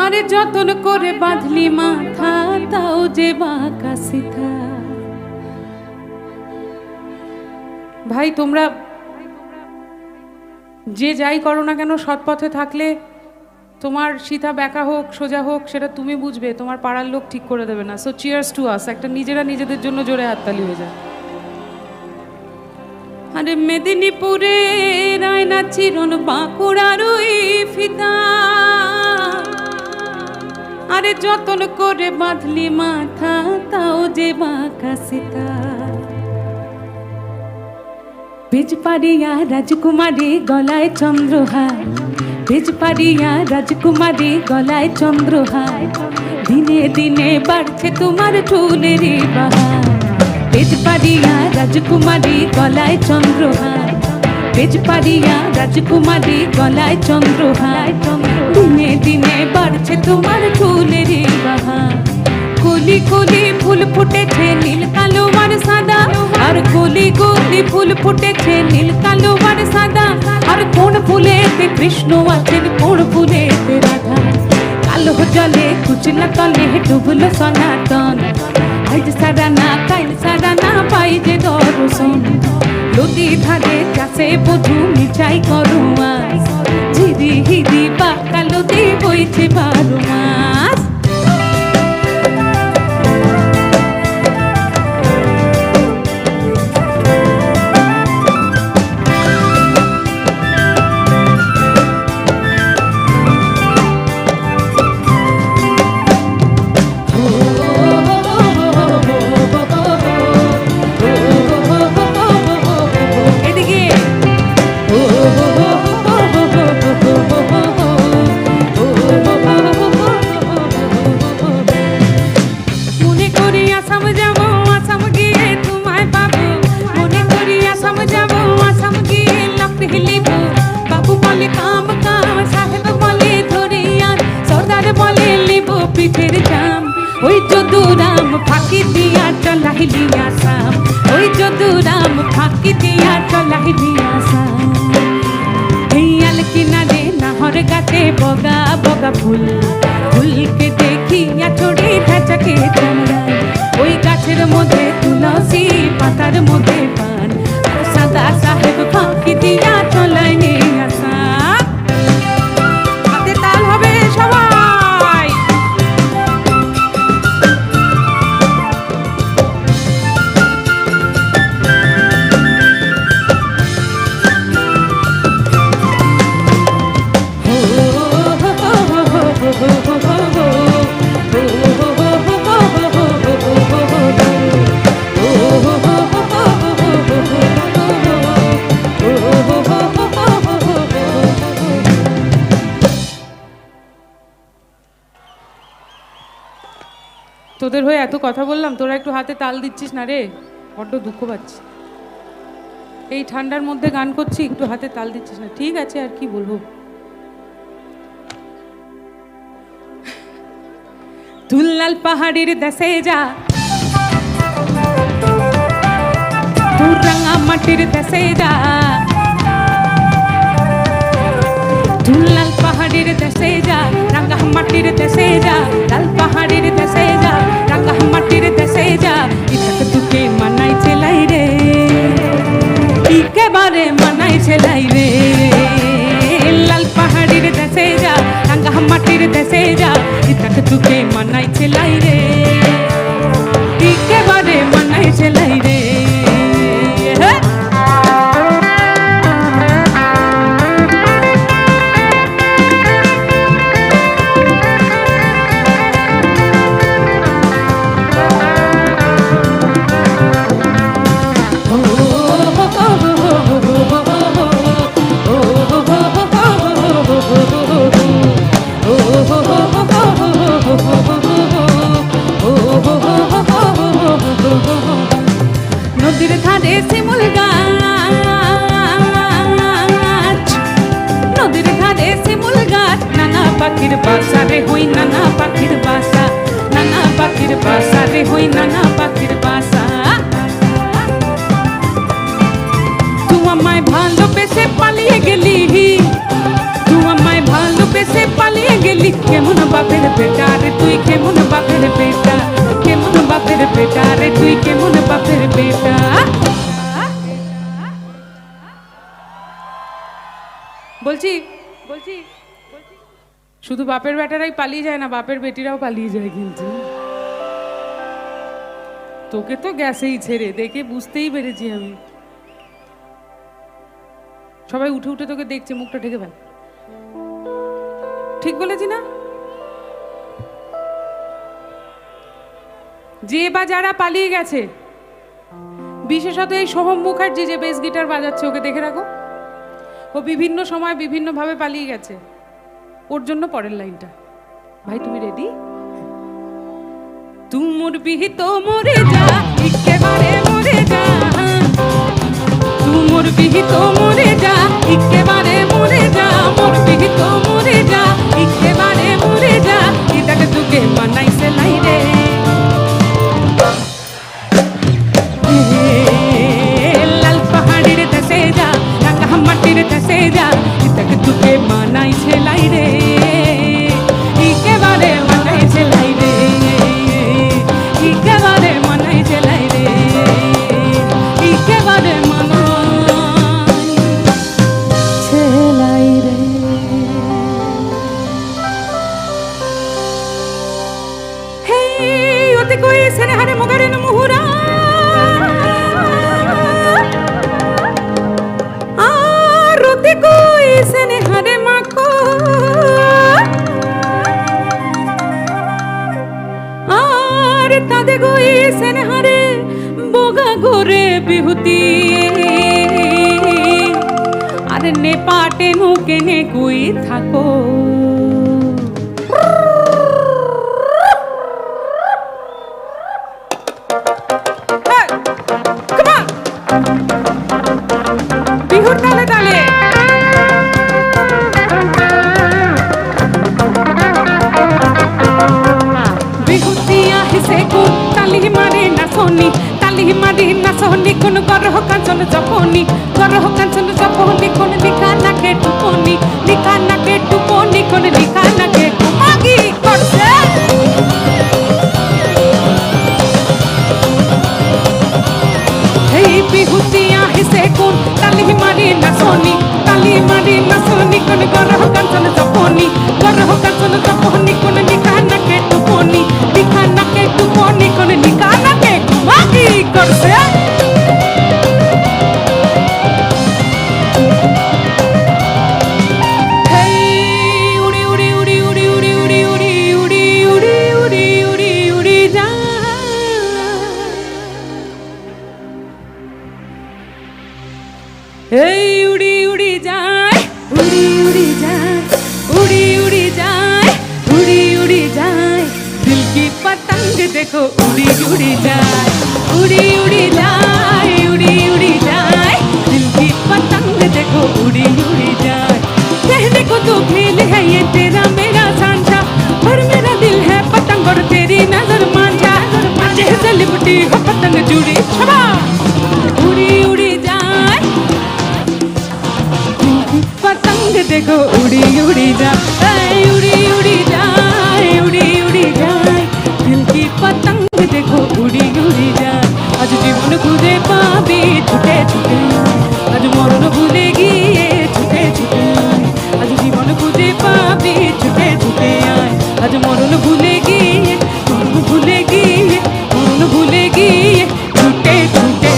আরে যতন করে বাঁধলি মাথা, তাও যে বাঁকা সিথা। ভাই তোমরা যে যাই করো না কেন, সৎ পথে থাকলে তোমার সীতা ব্যাকা হোক সোজা হোক সেটা তুমি বুঝবে, তোমার পাড়ার লোক ঠিক করে দেবে না। So cheers to us. একটা নিজেরা নিজেদের জন্য জোরে হাততালি হয়ে যায়। আরে মেদিনীপুরে রায়না চিরন, বাঁকুড়ার ওই ফিতা, আরে যতন করে বাঁধলি মাথা, তাও যে বাঁকা সিতা। বেজপাড়িয়া রাজকুমারী গলায় চন্দ্রহার, বেজপাড়িয়া রাজকুমারী গলায় চন্দ্রহার, দিনে দিনে বাড়ছে তোমার চুলের বাহার। বেজপাড়িয়া রাজকুমারী গলায় চন্দ্রহার, বেজপাড়িয়া রাজকুমারী গলায় চন্দ্রহার, দিনে দিনে বাড়ছে তোমার চুলের বাহার। কলি কলি ফুল ফুটেছে নীল কালো আর সাদা, আর কলি কলি ফুল ফুটেছে নীল কালো আর সাদা। আর কোন ফুলেতে কৃষ্ণ আছেন, কোন ফুলেতে রাধা, কালো জলে কুচলা তলে ডুবলো সনাতন। আজ সারা না কাল সারা না পাই যে দর্শন, নদী ধারে চাষে বধু মিঠাই করুয়া, ঝিরি হিরি বা কালো দি বইছে 12 মাস। ওই যদুরাম ফাঁকি দিয়া চলাইলি আসাম, ওই যদুরাম ফাঁকি দিয়া চলাইলি আসাম। এই আল কিনারে নাহর গাছে বগা বগা ফুল, ফুলকে চামড়ায়, ওই গাছের মধ্যে তুলসী পাতার মধ্যে পান, আর সাদা সাহেব ফাঁকি দিয়া চলাই নেই আসা। হাতে তাল হবে সবাই। তোদের হয়ে এত কথা বললাম, তোরা একটু হাতে তাল দিচ্ছিস না রে, বড্ড দুঃখ পাচ্ছি। এই ঠান্ডার মধ্যে গান করছি, একটু হাতে তাল দিচ্ছিস না, ঠিক আছে আর কি বলবো। দুল্লাল পাহাড়ির দেশে যা, তোর রাঙা মাটির দেশে যা, দুল্লাল পাহাড়ির দেশে যা, রাঙা মাটির দেশে যা, লাল পাহাড়ির দেশে যা, রাঙা মাটির দেশে যা, ইটাকে তুকে মানাই ছেলাই রে, একেবারে মানাই ছেলাই রে। লাল পাহাড়ির দেশে যা, রাঙা মাটির দেশে যা, ইটাকে তুকে মানাই ছেলাই রে, একেবারে মানাই ছেলাই রে। নদীর ধারে শিমুল গাছ, নদীর ধারে শিমুল গাছ, নানা পাখির বাসা রে হই নানা পাখির বাসা, নানা পাখির বাসা রে হই নানা পাখির বাসা। তুই আমায় ভালোবেসে পালিয়ে গেলি, তুই আমায় ভালোবেসে পালিয়ে গেলি, কেমন বাপের বেটা রে তুই, কেমন বাপের বেটা, কেমন বাপের বেটা রে তুই, কেমন বাপের বেটা। বলছি বলছি শুধু বাপের বেটারাই পালিয়ে যায় না, বাপের বেটিরাও পালিয়ে যায় কিন্তু। তোকে তো গ্যাসেই ছেড়ে দেখে বুঝতেই পেরেছি আমি। সবাই উঠে উঠে তোকে দেখছে, মুখটা ঢেকে ফেল। ঠিক বলেছি না? যে বা যারা পালিয়ে গেছে, বিশেষত এই সোহম মুখার্জি যে বেস গিটার বাজাচ্ছে, ওকে দেখে রাখো। ও বিভিন্ন সময় বিভিন্ন ভাবে পালিয়ে গেছে। ওর জন্য পরের লাইনটা। ভাই তুমি রেডি? তুমুর বিহিত মরে যা, একেবারে মরে যা, তুমুর বিহিত মরে যা, একেবারে মরে যা, মোর বিহিত মরে যা, একেবারে মরে যা, এটাকে তোকে মানাই সেলাই রে। লাল পাহাড়ির দেশে যা, রাঙা মাটির দেশে যা, এটাকে তোকে মানাই সেলাই রে, একেবারে মানাই সেলাই রে, একেবারে মানাই সেলাই রে, একেবারে মানাই সেলাই রে। হে ওতে কই সেনে হারে মগারেন মুহুরা, আর ওতে কই সেনে হারে মাকো, আর তাদে কই সেনে হারে বগা গোরে বিহুতি, আর নে পাটে নুকে নে কই থাকো। বিহুর তালে তালে বিহুতিয়া হেসে কোন তালি মারে না শোনি, তালি মারি না শোনি, কোন গরহ কাঞ্চন জপনি, গরহ কাঞ্চন জপনি, কোন লিখা নাকে টুপনি, লিখা নাকে টুপনি, কোন লিখা নাকে ঘুমাগি করছে। তালি মারি নাচনি কোন গরহ কাঞ্চন জপনি গরহ কাঞ্চন জপনি কোন নিকানাকে টুপনি নিকানাকে টুপনি কোন নিকানাকে মাগি করছে এই উড়ি উড়ি যায় উড়ি উড়ি যায় উড়ি উড়ি যায় উড়ি উড়ি যায় দিল কি পতंग देखो उड़ी उड़ी जाए उड़ी उड़ी जाए उड़ी उड़ी जाए दिल की पतंग देखो उड़ी उड़ी जाए कहने को तो खेल है ये तेरा मेरा सांझा पर मेरा दिल है पतंग और तेरी नजर मांझा जैसे लिपटी हो पतंग जुड़ी छबा उड़ी उड़ी जाए पतंग देखो उड़ी उड़ी जाए उड़ी उड़ी जाए उड़ी उड़ी जाए दिल की पतंग देखो उड़ी उड़ी जाए आज जीवन खुदे पाबी छुटे छुटे आज मरण भूले गए छुटे छुटे आज जीवन खुदे पाबी छुटे छुटे आए आज मरण भूले गए मरण भूले गए मरण भूले गए छुटे छुटे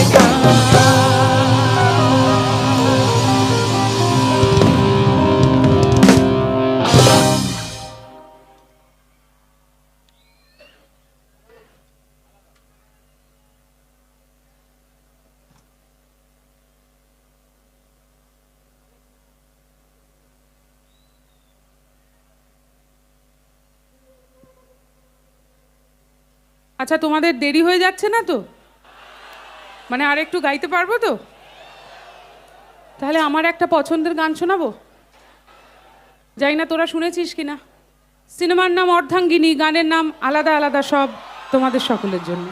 আচ্ছা তোমাদের দেরি হয়ে যাচ্ছে না তো মানে আর একটু গাইতে পারবো তো তাহলে আমার একটা পছন্দের গান শোনাবো জানি না তোরা শুনেছিস কিনা সিনেমার নাম অর্ধাঙ্গিনী গানের নাম আলাদা আলাদা সব তোমাদের সকলের জন্য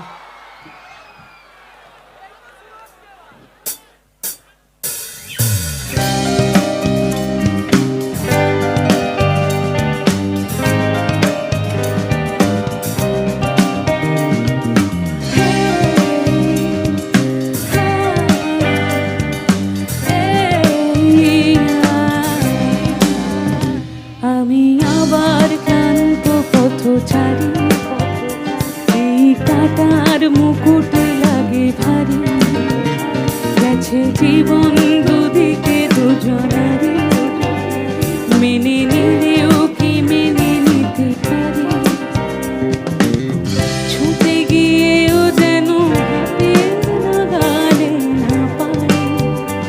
আমি আবার ক্লান্ত পথচারী এই কাটার মুকুট লাগে ভারী গেছে জীবন দুদিকে দুজনারই মেনে নিলেও কি মেনে নিতে পারি ছুটে গিয়েও যেন হাতের নাগালে না পারি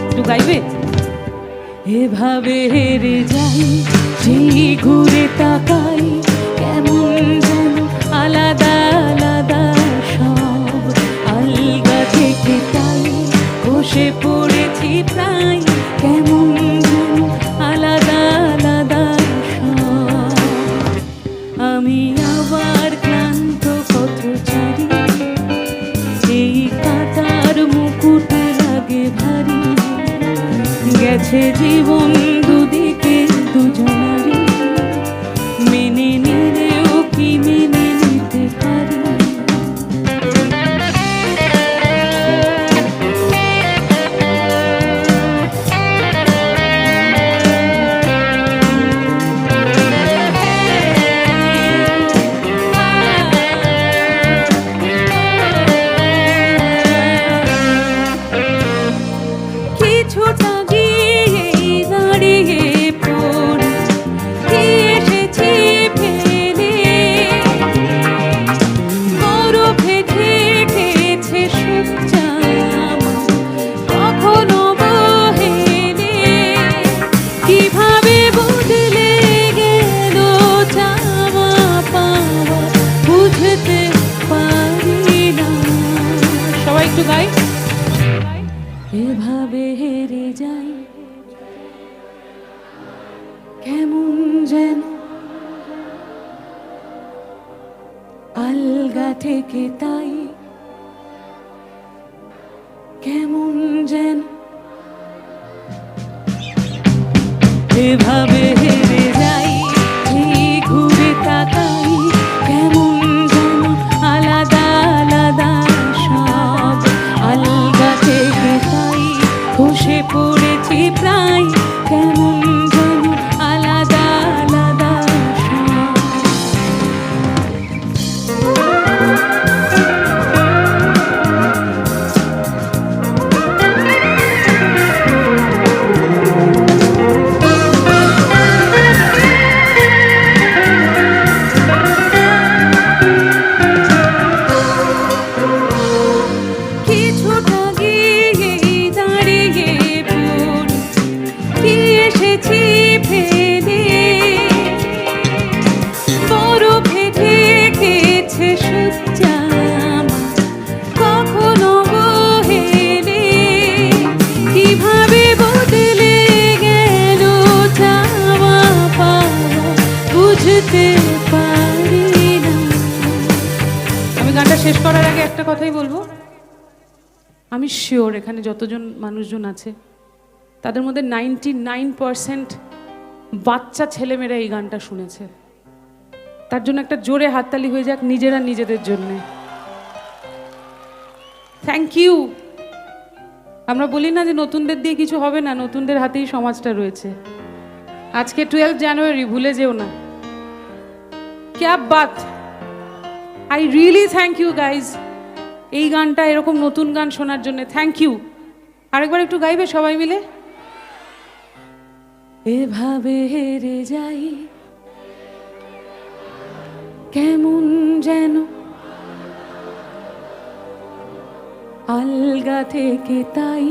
একটু গাইবে এভাবে হেরে যাই যেই ঘুরে তাকাই কেমন যেন আলাদা আলাদা সব আলগা থেকে তাই বসে পড়েছি প্রায় কেমন যেন আলাদা আলাদা সব আমি আবার ক্লান্ত পথচারী এই কাঁটার মুকুট লাগে ভারী গেছে জীবন দুদিকে দুজনারই মেনে নিলেও কি মেনে নিতে পারি কিছুটা একটু গাই এভাবে হেরে যাই কেমন যেন আলগা থেকে তাই কেমন যেন এভাবে হেরে যাই ঘুরে তাকাই কেমন যেন আলাদা আলাদা সব আলগা থেকে তাই বসে পড়েছি প্রায় কেমন যেন আলাদা আলাদা সব। কিছুটা গিয়ে দাঁড়িয়ে পড়ি, কি এসেছি ফেলে, বরফে ঢেকেছে সজ্জা আমার, কখনো বহেলে কিভাবে বদলে গেল চাওয়া পাওয়া বুঝতে পারি না। আমি গানটা শেষ করার আগে একটা কথাই বলবো, আমি শিওর এখানে যতজন মানুষজন আছে তাদের মধ্যে 99% বাচ্চা ছেলেমেয়েরা এই গানটা শুনেছে। তার জন্য একটা জোরে হাততালি হয়ে যাক নিজেরা নিজেদের জন্য। Thank you. আমরা বলি না যে নতুনদের দিয়ে কিছু হবে না, নতুনদের হাতেই সমাজটা রয়েছে। আজকে 12 জানুয়ারি, ভুলে যেও না। ক্যা বাত, I really thank you guys. এই গানটা এরকম নতুন গান শোনার জন্য থ্যাংক ইউ। আরেকবার একটু গাইবে সবাই মিলে? এভাবে হেরে যাই কেমন যেন আলগা থেকে তাই,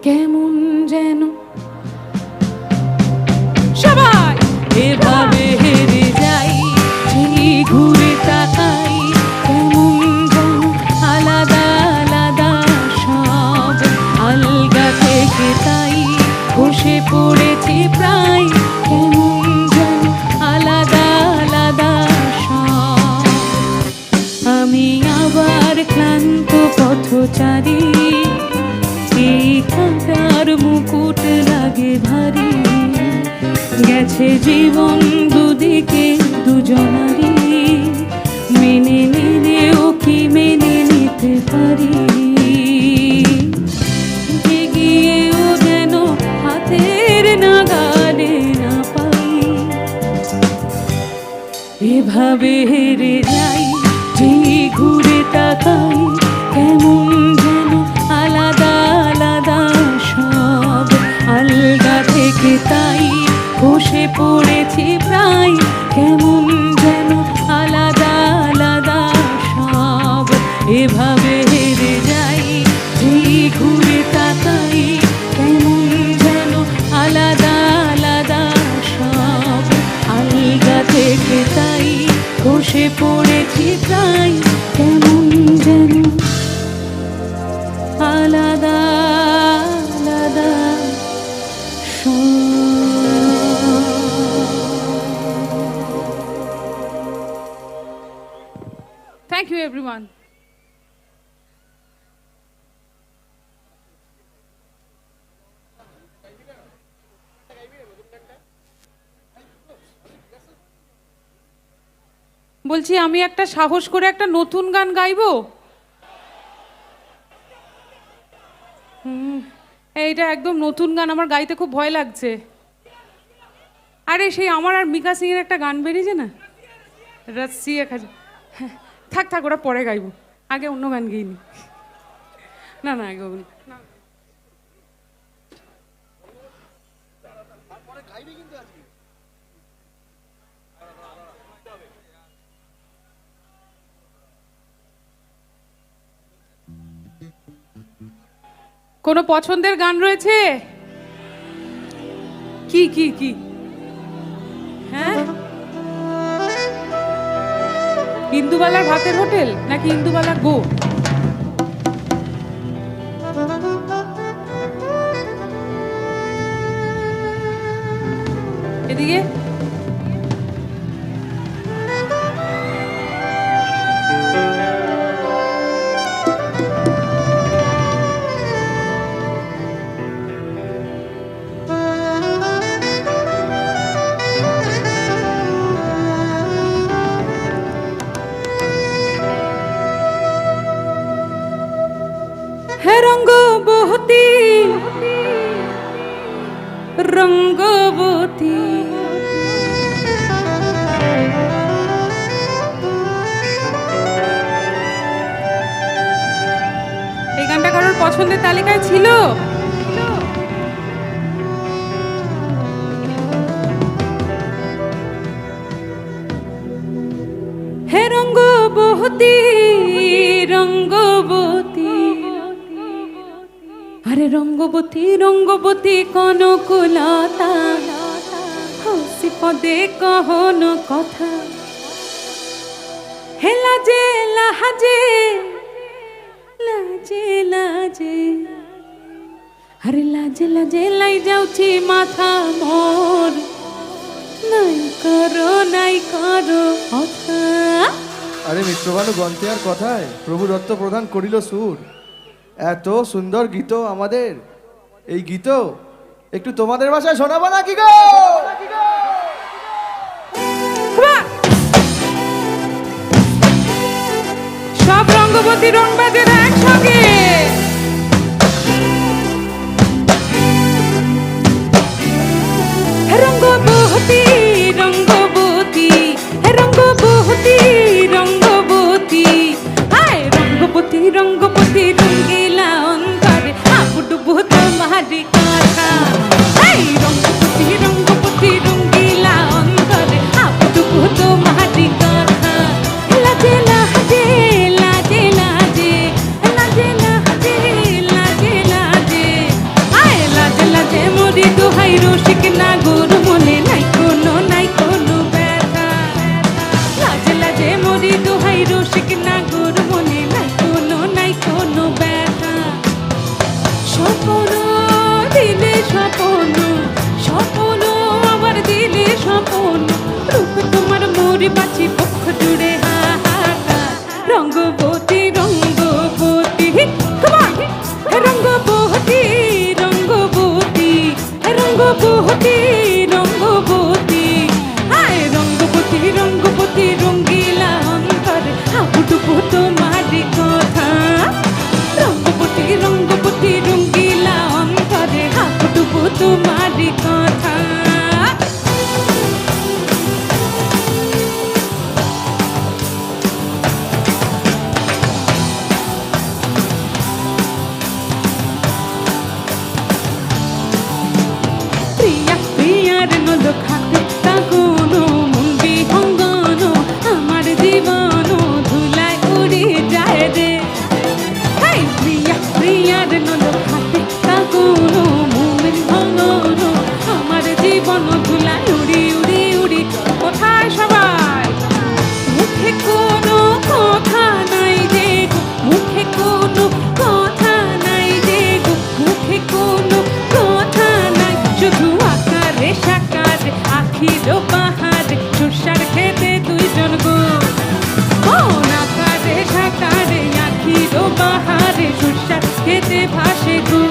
কেমন যেন সবাই এভাবে হেরে যাই, সেই ঘুরে তাকাই, কেমন যেন আলাদা আলাদা সব, আলগা থেকে তাই বসে পড়েছি প্রায়, কেমন যেন আলাদা আলাদা সব। আমি আবার ক্লান্ত পথচারী, এই কাঁটার মুকুট লাগে ভারী, গেছে জীবন দুদিকে দুজনারই, মেনে নিলেও কি মেনে নিতে পারি, এগিয়েও যেন হাতের নাগালে না পাই, এভাবে হেরে যাই, যেই ঘুরে তাকাই, কেমন যেন আলাদা আলাদা সব, আলগা থেকে তাই বসে পড়েছি প্রায়, কেমন যেন আলাদা আলাদা সব, এভাবে হেরে যাই, যেই ঘুরে তাকাই, কেমন যেন আলাদা আলাদা সব, আলগা থেকে তাই বসে পড়েছি প্রায়, কেমন যেন আলাদা আলাদা সব। Thank you everyone. বলছি আমি একটা সাহস করে একটা নতুন গান গাইবো। এইটা একদম নতুন গান, আমার গাইতে খুব ভয় লাগছে। আরে সেই আমার আর মিকা সিং এর একটা গান বেরিয়েছে না, রস্সি এক হাজার। থাক থাক, ওরা পরে গাইবো, আগে অন্য গান গাইনি। না না আগে ওগুলো না। কোনো পছন্দের গান রয়েছে? কি কি কি? হ্যাঁ, ইন্দুবালার ভাতের হোটেল নাকি ইন্দুবালা গো? এদিকে है रंग बहती রঙ্গবতী। এই গানটা কারোর পছন্দের তালিকায় ছিল? হে রঙ্গবতী রঙ্গবতী, আরে রঙ্গবতী রঙ্গবতী কনকলতা, হসি পদে কহন কথা। হে লাজে লাজে লাজে লাজে, আরে লাজে লাজে লাই যাଉଛି মাথা মোর, নাই করো কথা। আরে মিত্রভানু গন্তে আর কথায়, প্রভু দত্ত প্রদান করিল সুর। এত সুন্দর গীত আমাদের, এই গীত একটু তোমাদের ভাষায় শোনাবো না কি গো? সব রঙ্গবতী রংবাজের একসঙ্গে। রঙ্গবতী রঙ্গবতী রঙ্গবতী রঙ্গবতী, হায় রঙ্গবতী রঙ্গবতী রঙ্গিলা অন্তরে আপুডুবু তোমারি কথা। হায় রঙ্গবতী রঙ্গবতী রঙ্গিলা অন্তরে আপুডুবু তোমারি কথা। লাজে লাজে লাজে লাজে লাজে লাজে লাজে লাজে, হায় লাজে লাজে মরি দোহাই রসিক নাগর মনে নাই কোনো ব্যথা। লাজে লাজে মরি দোহাই রসিক নাগর মনে নাই কোনো ব্যথা। স্বপ্ন দিলে স্বপ্ন, স্বপ্ন আবার দিলে স্বপ্ন, রূপ তোমার মোর বাঁচি পক্ষ জুড়ে হাহাকার। রঙ্গবতী রঙ্গবতী, রঙ্গবতী রঙ্গবতী রঙ্গবতী রঙ্গবতী, হায় রঙ্গবতী রঙ্গবতী রঙ্গিলা অন্তরে আপুটুকু তোমারি কথা। রঙ্গবতী রঙ্গবতী রঙ্গিলা অন্তরে আপুটুকু তোমারি কথা। প্রিয়া প্রিয়ার নল খাতে তাগুনো মুন্ডি ভঙ্গন, আমার জীবন ধুলায় উড়ে যায় রে। হাই প্রিয়া প্রিয়ার নল খাতে তাগুনো মুন্ডি ভঙ্গন, আমার জীবন ধুলায় উড়ি উড়ি উড়ি। কোথায় সবাই? মুখে কোনো কথা নাই যে গো, মুখে কোনো কথা নাই যে গো, মুখে কোনো কথা নাই, শুধু আকারে সাকারে আখির পাহাড়ে সরষার খেতে দুইজন গো। কোন আকারে সাকারে আখির পাহাড়ে সরষার খেতে ভাসে গো।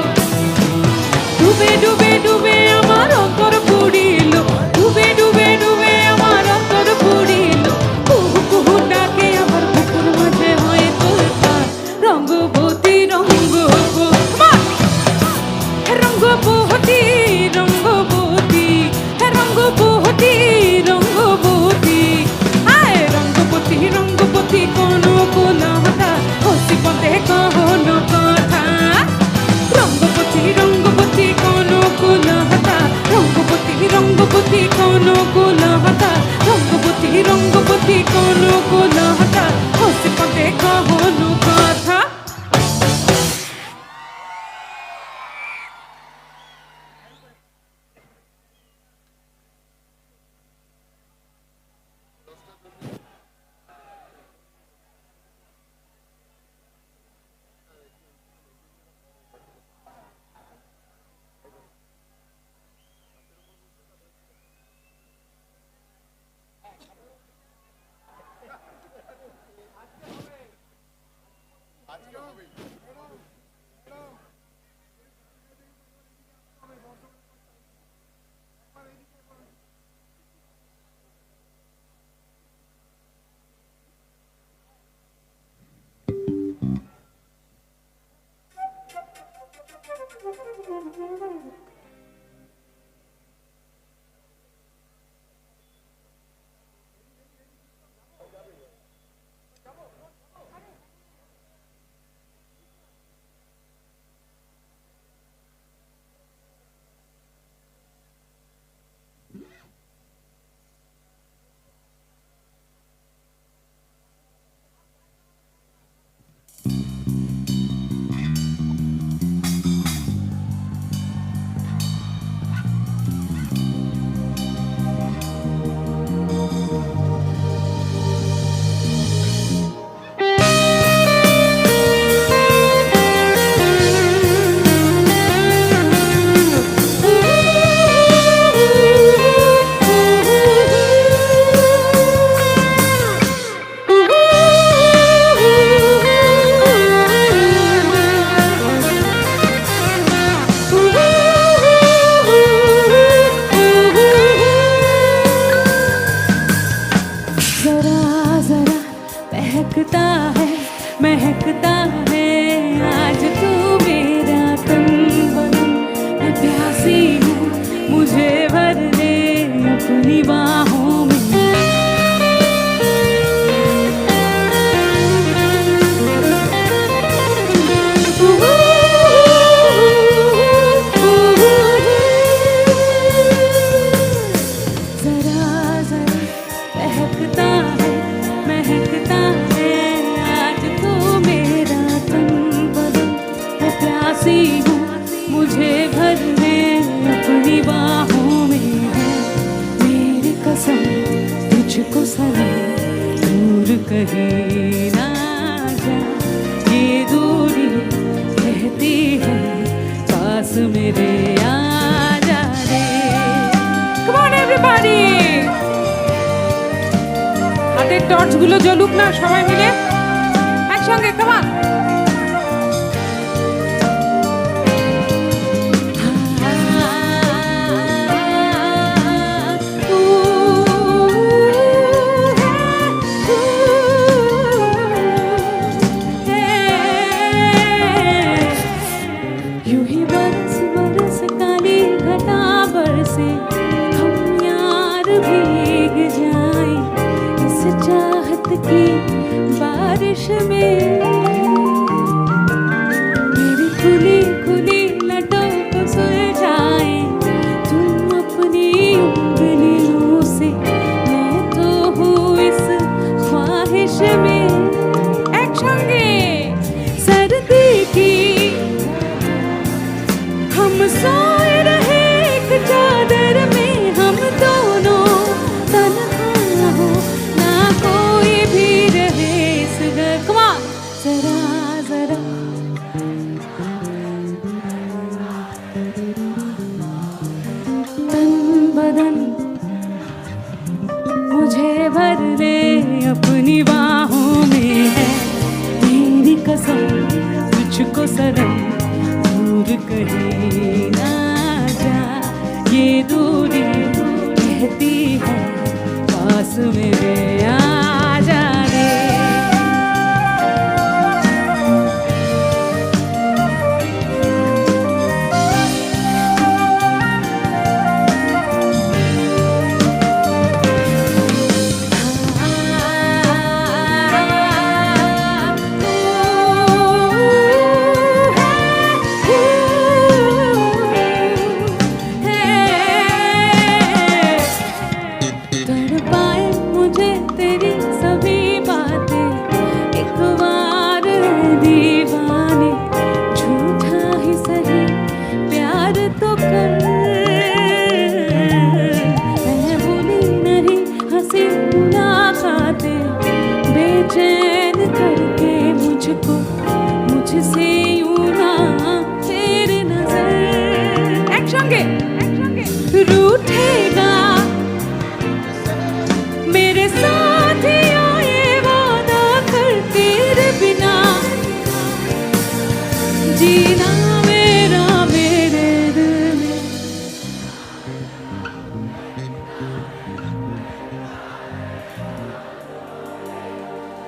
ডুবে ডুবে ডুবে আমার অন্তর পুড়িল, ডুবে ডুবে ডুবে আমার অন্তর পুড়িল, কুহু কুহু ডাকে আমার বুকুর মাঝে হয়ে তোলপাড়। রঙ্গবতী রঙ্গবতী রঙ্গবতী রঙ্গবতী রঙ্গবতী রঙ্গবতী, হায় রঙ্গবতী রঙ্গবতী কনকলতা, হসি পদে কহন কথা। রঙ্গবতী রঙ্গবতী কনকলতা, রঙ্গবতী রঙ্গবতী কনকলতা, রঙ্গবতী রঙ্গবতী কনকলতা, হসি পদে কহন কথা। जरा जरा महकता है महकता है आज तू मेरा तन बदन। मैं प्यासी हूँ मुझे भर ले अपनी बाहों में। जरा जरा महकता है आज तो मेरा तन बदन। मैं प्यासी हूँ मुझे भर ले अपनी बाहों में है मेरी कसम तुझको सनम दूर कहीं ना जा। ये दूरी कहती है पास मेरे आ जा रे। Come on everybody! হাতের টর্চ গুলো জ্বলুক না সবাই মিলে একসঙ্গে কামান। यूं ही बरस बरस काली घटा बरसे हम यार भीग जाए इस चाहत की बारिश में। मेरी खुली खुली लटों को सुलझाए तुम अपनी उंगलियों से। मैं तो हूँ इस ख्वाहिश में एक संगे सर्दी की हम सोए रहे एक चादर में। हम दोनों तन्हा हो ना कोई भी रहे इस घर। Come on! जरा जरा तन बदन मुझे भर ले अपनी बाहों में है मेरी कसम तुझको सनम दूर कहीं ना जा। ये दूरी कहती है पास मेरे आ जा रे। तड़पाए मुझे तेरी सभी बातें एक बार दीवाने। झूठा ही सही प्यार तो कर। मैं भूली नहीं हंसी मुलाकातें बेचैन करके मुझको मुझसे यूं ना तेरी नजर। एक संगे रूठेगा मेरे साथियों ये वादा कर तेरे बिना जीना मेरा मेरे दिल में।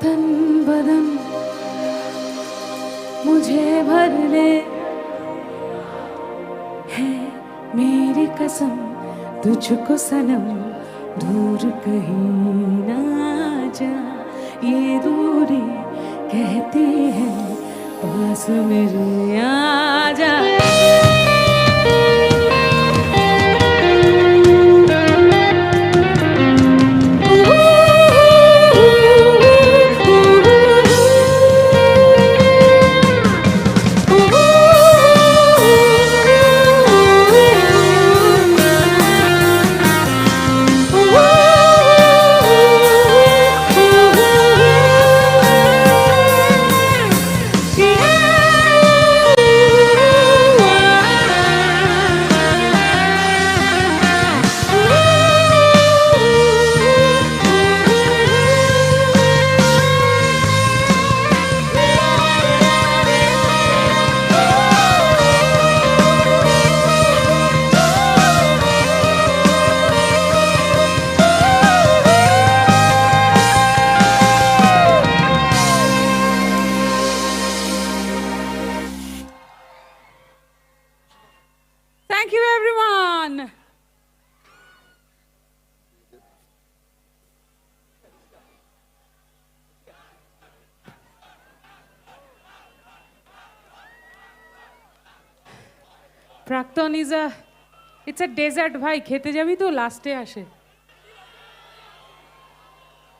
तन बदन मुझे भर ले है मेरी कसम तुझको सनम दूर कहीं ना जा। ये दूरी कहती है पास मेरे आ जा। Thank you everyone. প্রাক্তন ইটস আ ডেজার্ট ভাই, খেতে যাবি তো লাস্টে আসে।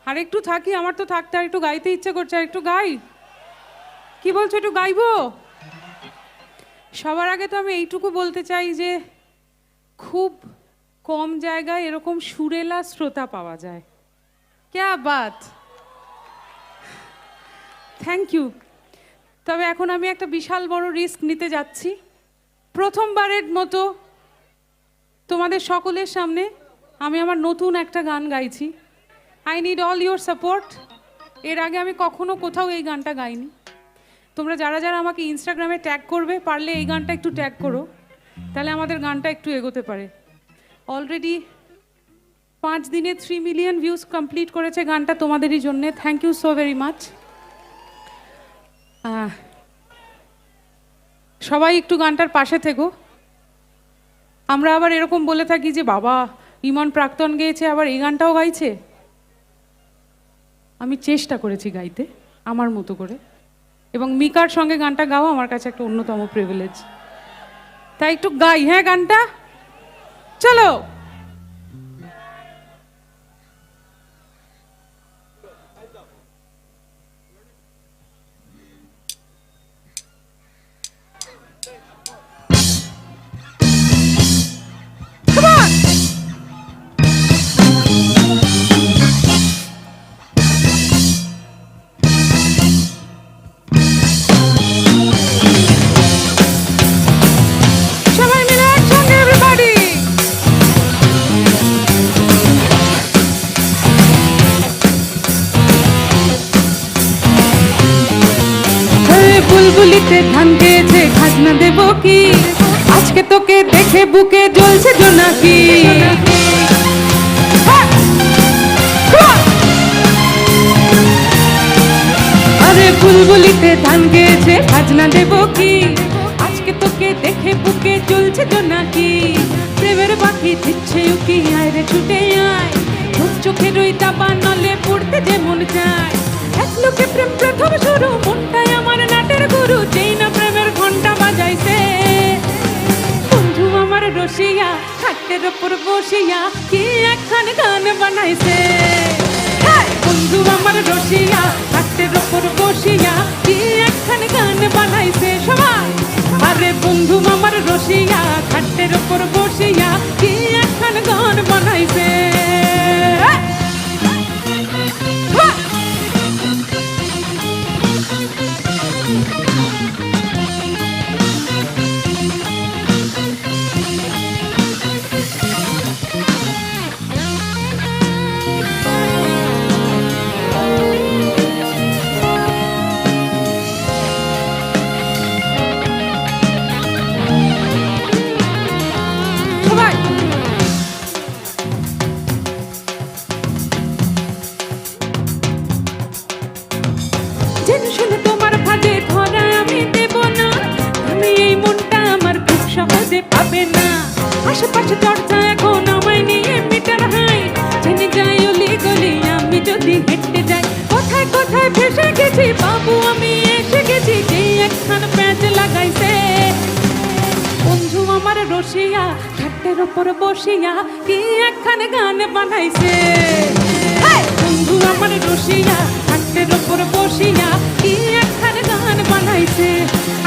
আর একটু থাকি, আমার তো থাকতে আর একটু গাইতে ইচ্ছে করছে, আর একটু গাই। কি বলছো, একটু গাইবো? সবার আগে তো আমি এইটুকু বলতে চাই যে খুব কম জায়গায় এরকম সুরেলা শ্রোতা পাওয়া যায়। ক্যা বাত, থ্যাংক ইউ। তবে এখন আমি একটা বিশাল বড় রিস্ক নিতে যাচ্ছি। প্রথমবারের মতো তোমাদের সকলের সামনে আমি আমার নতুন একটা গান গাইছি। I need all your support. এর আগে আমি কখনো কোথাও এই গানটা গাইনি। তোমরা যারা যারা আমাকে ইনস্টাগ্রামে ট্যাগ করবে, পারলে এই গানটা একটু ট্যাগ করো, তাহলে আমাদের গানটা একটু এগোতে পারে। অলরেডি 5 দিনে 3 মিলিয়ন ভিউজ কমপ্লিট করেছে গানটা, তোমাদেরই জন্যে। Thank you so very much. সবাই একটু গানটার পাশে থেকো। আমরা আবার এরকম বলে থাকি যে বাবা ইমন প্রাক্তন গেয়েছে, আবার এই গানটাও গাইছে। আমি চেষ্টা করেছি গাইতে আমার মতো করে, এবং মিকার সঙ্গে গানটা গাওয়া আমার কাছে একটা অন্যতম প্রিভিলেজ। তাই একটু গাই, হ্যাঁ গানটা চলো। বুলবুলিতে ধান গেছে, খাজনা দেব কি? আজকে তোকে দেখে বুকে জ্বলছে জোনাকি। আরে বুলবুলিতে ধান গেছে, খাজনা দেব কি? আজকে তোকে দেখে বুকে জ্বলছে জোনাকি। প্রেমের পাখি দিচ্ছে উকি, আয় রে ছুটে আয়। চোখের ওই দাবা নলে পড়তে যে মন চায়। এক লোকে প্রেম প্রথম শুরু, মনটাই আমার নাটের গুরু। যেই না প্রেমের ঘন্টা বাজাইছে, বন্ধু আমার রসিয়া খাটের ওপর বসিয়া কি একখান গান বানাইছে। বন্ধু আমার রসিয়া খাটের ওপর বসিয়া কি একখান গান বানাইছে। সবাই আরে বন্ধু আমার রসিয়া খাটের ওপর বসিয়া কি একখান গান বানাইছে। পাবে না আশেপাশে চর্চা এখন আমায় নিয়ে মিটার হাই। জেনে যাই অলি গলি আমি যদি হেঁটে যাই। কোথায় কোথায় ভেসে গেছি বাবু, আমি এসে গেছি। যে একখান প্যাঁচ লাগাইছে, বন্ধু আমার রসিয়া খাটের ওপর বসিয়া কি একখান গান বানাইছে। বন্ধু আমার রসিয়া খাটের ওপর বসিয়া কি একখান গান বানাইছে।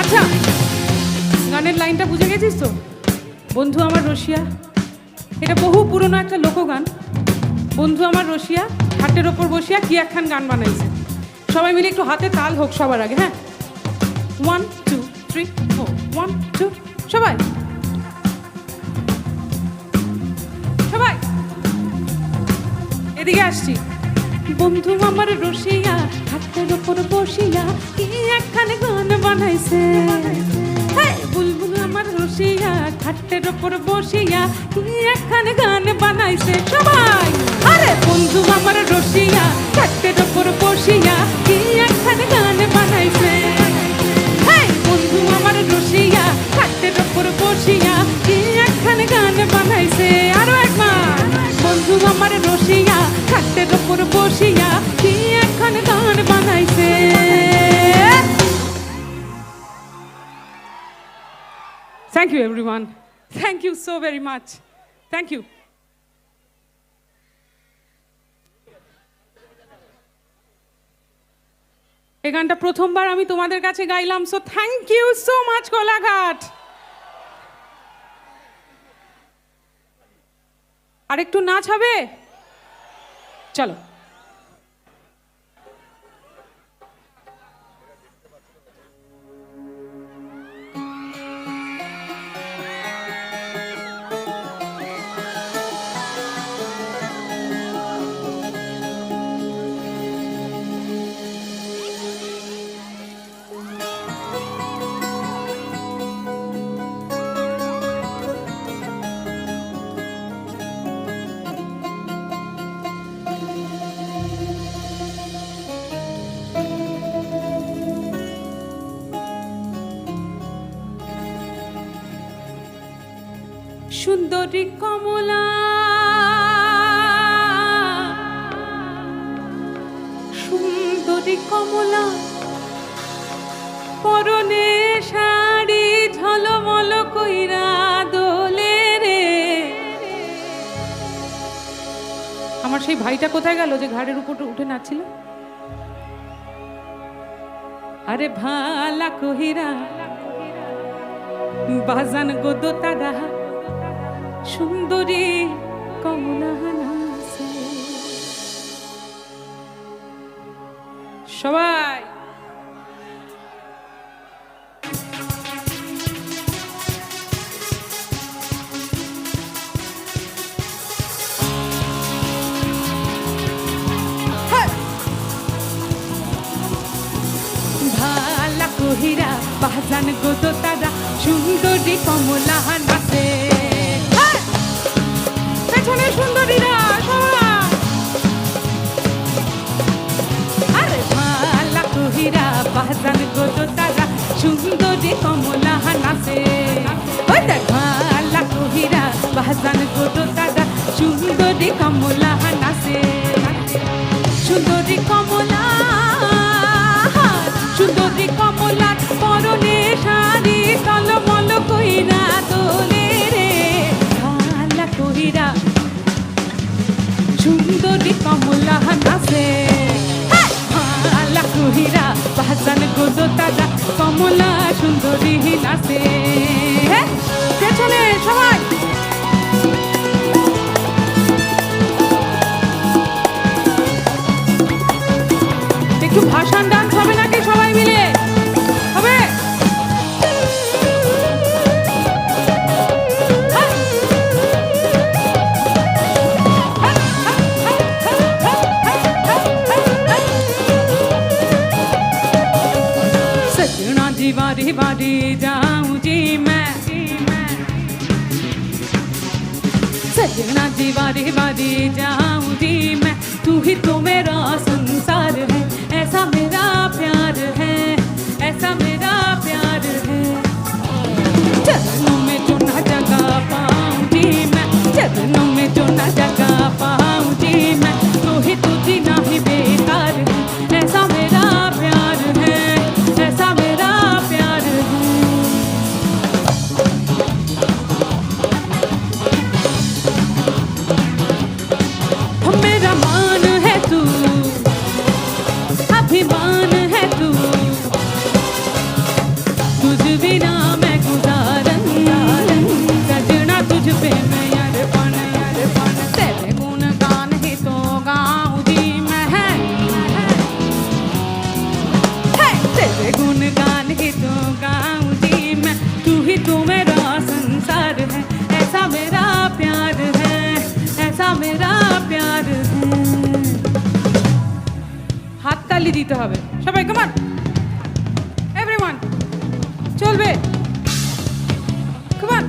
আচ্ছা, গানের লাইনটা বুঝে গেছিস তো? বন্ধু আমার রসিয়া, এটা বহু পুরনো একটা লোকগান। বন্ধু আমার রসিয়া খাটের ওপর বসিয়া কি একখান গান বানাইছে। সবাই মিলে একটু হাতে তাল হোক সবার আগে। হ্যাঁ, 1 2 3 4 1 2। সবাই সবাই এদিকে আসছি। বন্ধু আমার রসিয়া খাটের ওপর বসিয়া কি একখান গান বানাইছে। বুলবুল আমার রসিয়া খাটের ওপর বসিয়া কি একখান গান বানাইছে। সবাই আরে বন্ধু আমার রসিয়া খাটের ওপর বসিয়া কি একখান গান বানাইছে। বন্ধু আমার রসিয়া খাটের ওপর বসিয়া কি everyone, thank you so very much, thank you. এই গানটা প্রথমবার আমি তোমাদের কাছে গাইলাম, so thank you so much Kolaghat. আরেকটু নাচ হবে, চলো। সুন্দরী কমলা, সুন্দরী কমলা, পরনে শাড়ি ঝলমল কইরা দোলে রে। আমার সেই ভাইটা কোথায় গেল যে ঘাড়ের উপর উঠে নাচছিল? আরে ভালা কহিরা বাজান গোদো তারা সুন্দরী কমলা নাচে। সবাই ভালা কহিরা বাজান গোদো তারা সুন্দরী কমলা নাচে। পেছনে সুন্দরীরা সবাই, আরে ভালা কহিরা বাজান গোদো তারা সুন্দরী কমলা নাচে। ওই দেখ ভালা কহিরা বাজান গোদো তারা সুন্দরী কমলা নাচে। সুন্দরী কমলা, সুন্দরী কমলা, পরনে শাড়ি টলমল কইরা দোলে রে। ভালা কহিরা সুন্দরী কমলা নাচে। ভালা কহিরা বাজান গোদো তারা কমলা সুন্দরী নাচে। পেছনে সবাই একটু ভাষণ ডান্স হবে নাকি? সবাই মিলে হবে? सजना जी बारी बारी जाऊं जी मैं, सजना जी बारी बारी जाऊं जी मैं। तू ही तो मेरा संसार है, ऐसा मेरा प्यार है, ऐसा मेरा प्यार है। चरणों में जो ना जगह पाऊं जी मैं, चरणों में जो ना जगह पाऊं जी मैं। तो ही तू जीना ही बेकार है, ऐसा मेरा प्यार है, ऐसा मेरा प्यार है। मेरा मान है तू, अभिमान है तू, तुझ बिना मैं गुजारन, सजना तुझ पे मैं अरपन, तेरे गुणगान ही तो गाऊं जी मैं, तेरे गुणगान ही तो गाऊं जी मैं। तू ही तो मेरा संसार है, ऐसा मेरा प्यार है, ऐसा मेरा प्यार है। হাততালি দিতে হবে সবাই, কাম অন এভরিওয়ান, চলবে, কাম অন।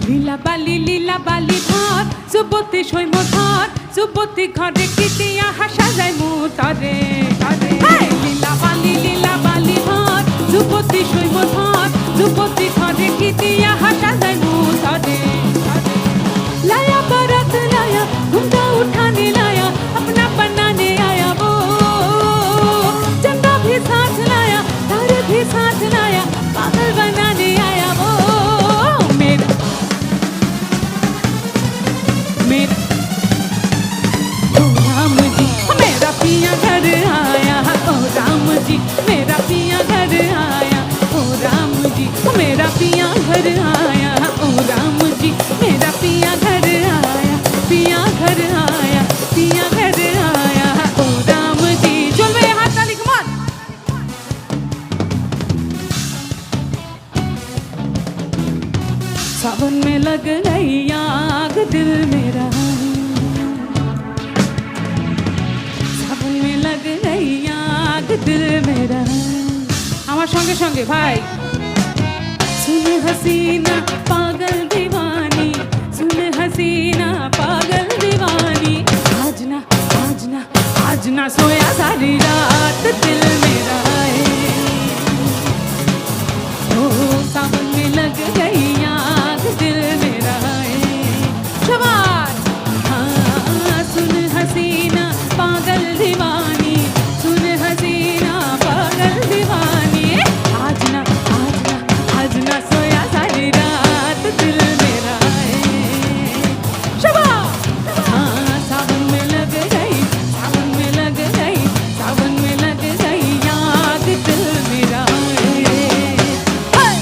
লীলা বালি ধর, যুবতী সৈম ধর, যুবতী ঘরে কিতিয়া হাসা যায় মুতারে। লীলা বালি ধর, যুবতী সৈম ধর, যুবতী ঘরে কিতিয়া হাসা যায় মুতারে। लाया बारात लाया, घुमटा उठाने लाया, अपना बनाने आया वो, चंदा भी साथ लाया, सावन में लग गई आग दिल मेरा, सावन में लग गई आग दिल मेरा। আমার সঙ্গে সঙ্গে ভাই। सुन हसीना पागल दीवानी, सुन हसीना पागल दीवानी, आज ना आज ना आज ना सोया सारी रात दिल मेरा है। ओ सावन में लग गई आग दिल मेरा है। शाबाश। हाँ सुन हसीना पागल दीवानी, सुन हसीना पागल दीवानी, आज ना आज ना आज ना सोया सारी रात दिल मेरा है। शाबाश। हाँ सावन में लग गई, सावन में लग गई, सावन में लग गई आग दिल मेरा है। हाय!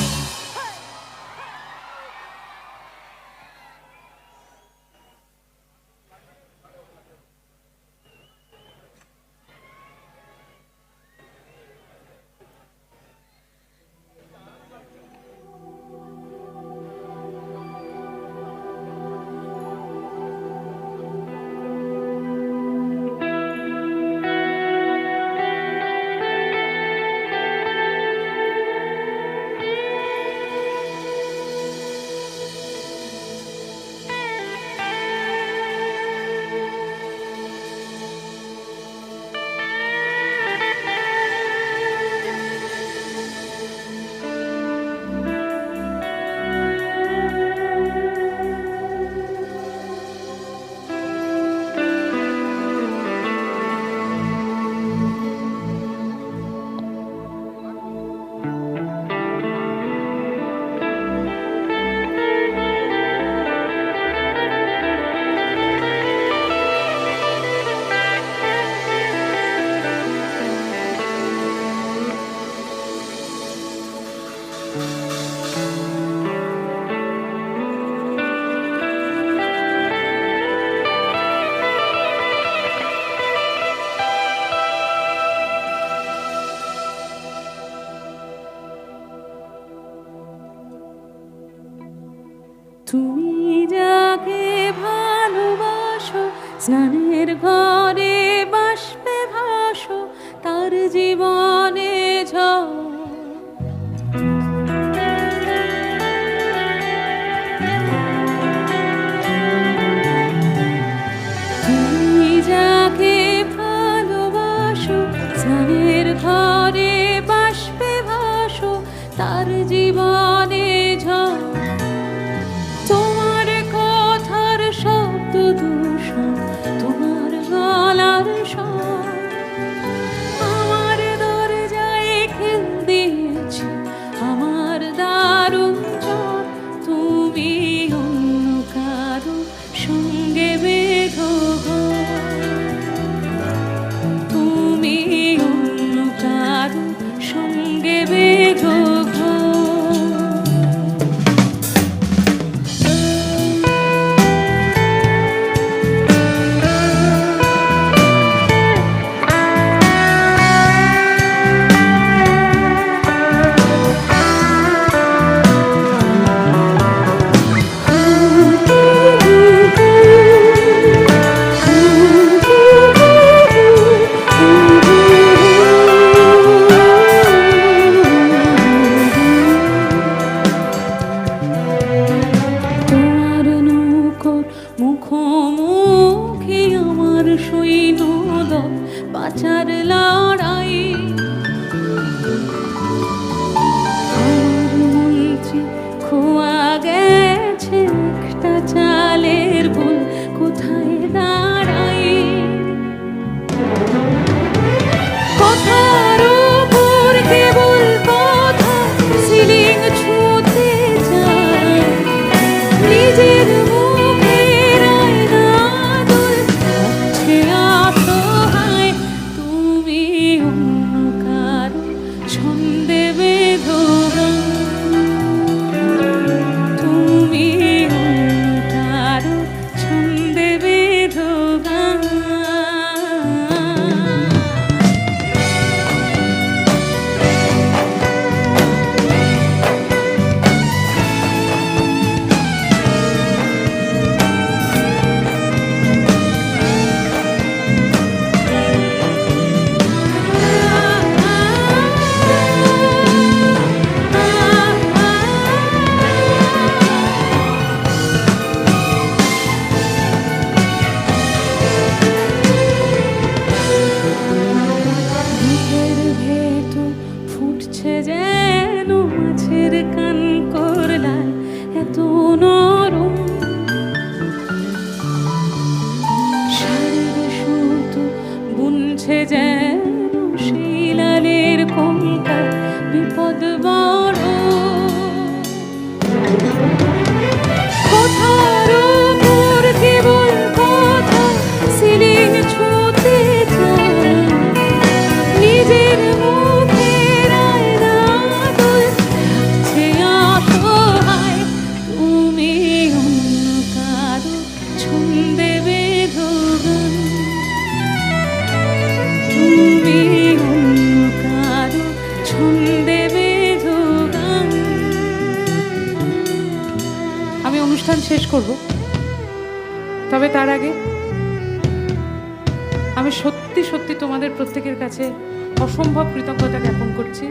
তুমি যাকে ভালোবাসো, স্নানের ঘরে বাষ্পে ভাসো, তার জীবনে ঝড়। তুমি যাকে ভালোবাসো, স্নানের ঘরে বাষ্পে ভাসো, তার জীবনে ঝড়। তোমার কথার শব্দ দূষণ, তোমার গলার স্বর আমার দরজায় খিল দিয়েছে, আমার দারুণ জ্বর। তুমি অন্য কারো সঙ্গে বেঁধো ঘর, তুমি অন্য কারো সঙ্গে বেঁধো ঘর। শেষ করব, তবে তার আগে আমি সত্যি সত্যি তোমাদের প্রত্যেকের কাছে অসম্ভব কৃতজ্ঞতা জ্ঞাপন করছি।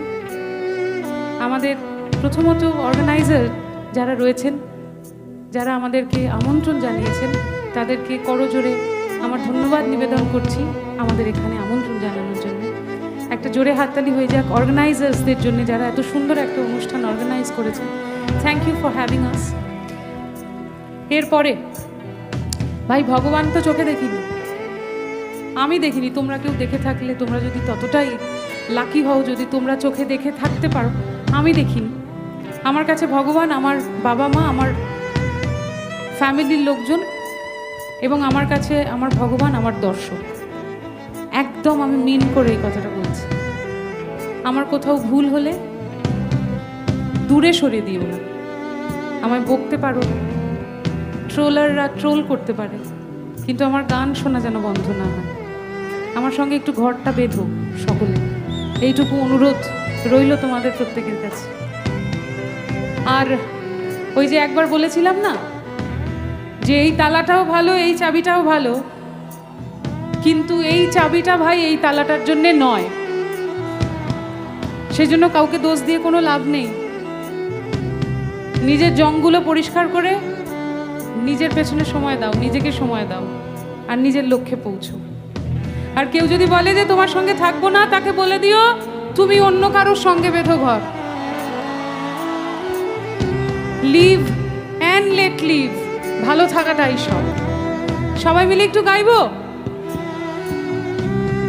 আমাদের প্রথমত অর্গানাইজার যারা রয়েছেন, যারা আমাদেরকে আমন্ত্রণ জানিয়েছেন, তাদেরকে করজোরে আমার ধন্যবাদ নিবেদন করছি আমাদের এখানে আমন্ত্রণ জানানোর জন্য। একটা জোরে হাততালি হয়ে যাক অর্গানাইজার্সদের জন্য, যারা এত সুন্দর একটা অনুষ্ঠান অর্গানাইজ করেছেন। Thank you for having us. এরপরে ভাই, ভগবান তো চোখে দেখিনি, আমি দেখিনি। তোমরা কেউ দেখে থাকলে, তোমরা যদি ততটাই লাকি হও, যদি তোমরা চোখে দেখে থাকতে পারো, আমি দেখিনি। আমার কাছে ভগবান আমার বাবা মা, আমার ফ্যামিলির লোকজন, এবং আমার কাছে আমার ভগবান আমার দর্শক। একদম আমি মিন করে এই কথাটা বলছি। আমার কোথাও ভুল হলে দূরে সরিয়ে দিও না, আমায় বকতে পারো, ট্রোলাররা ট্রোল করতে পারে, কিন্তু আমার গান শোনা যেন বন্ধ না হয়। আমার সঙ্গে একটু ঘরটা বেঁধো সকলে, এইটুকু অনুরোধ রইল তোমাদের প্রত্যেকের কাছে। আর ওই যে একবার বলেছিলাম না যে এই তালাটাও ভালো, এই চাবিটাও ভালো, কিন্তু এই চাবিটা ভাই এই তালাটার জন্যে নয়। সেজন্য কাউকে দোষ দিয়ে কোনো লাভ নেই। নিজের জংগুলো পরিষ্কার করে নিজের পেছনে সময় দাও, নিজেকে সময় দাও, আর নিজের লক্ষ্যে পৌঁছো। আর কেউ যদি বলে যে তোমার সঙ্গে থাকবো না, তাকে বলে দিও তুমি অন্য কারোর সঙ্গে বেঁধো ঘর। লিভ অ্যান্ড লেট লিভ, ভালো থাকাটাই সব। সবাই মিলে একটু গাইবো।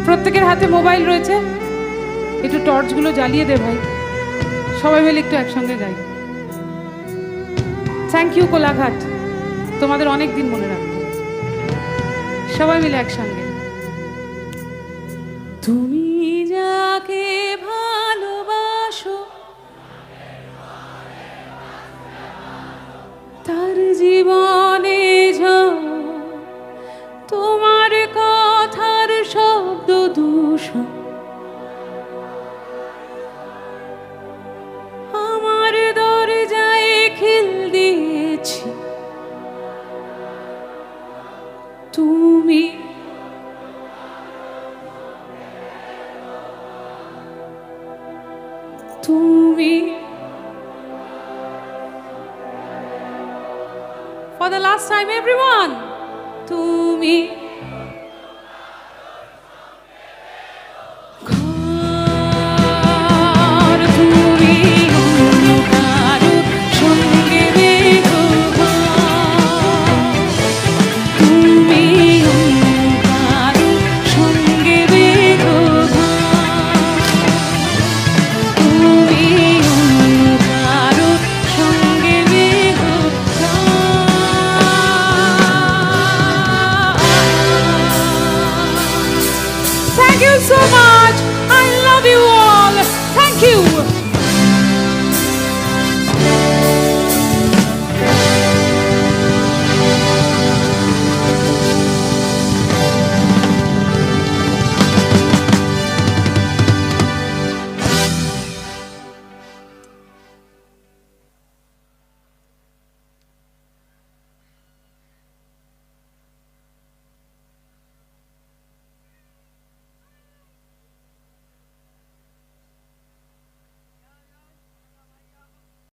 প্রত্যেকের হাতে মোবাইল রয়েছে, একটু টর্চগুলো জ্বালিয়ে দে ভাই, সবাই মিলে একটু একসঙ্গে গাই। থ্যাংক ইউ কোলাঘাট, তোমাদের অনেক দিন মনে রাখবো। সবাই মিলে একসঙ্গে। তুমি যাকে ভালোবাসো তার জীবনে তোমার কথার শব্দ দূষণ আমার দরজায় খিল দিয়েছি। তুমি তুমি for the last time everyone, তুমি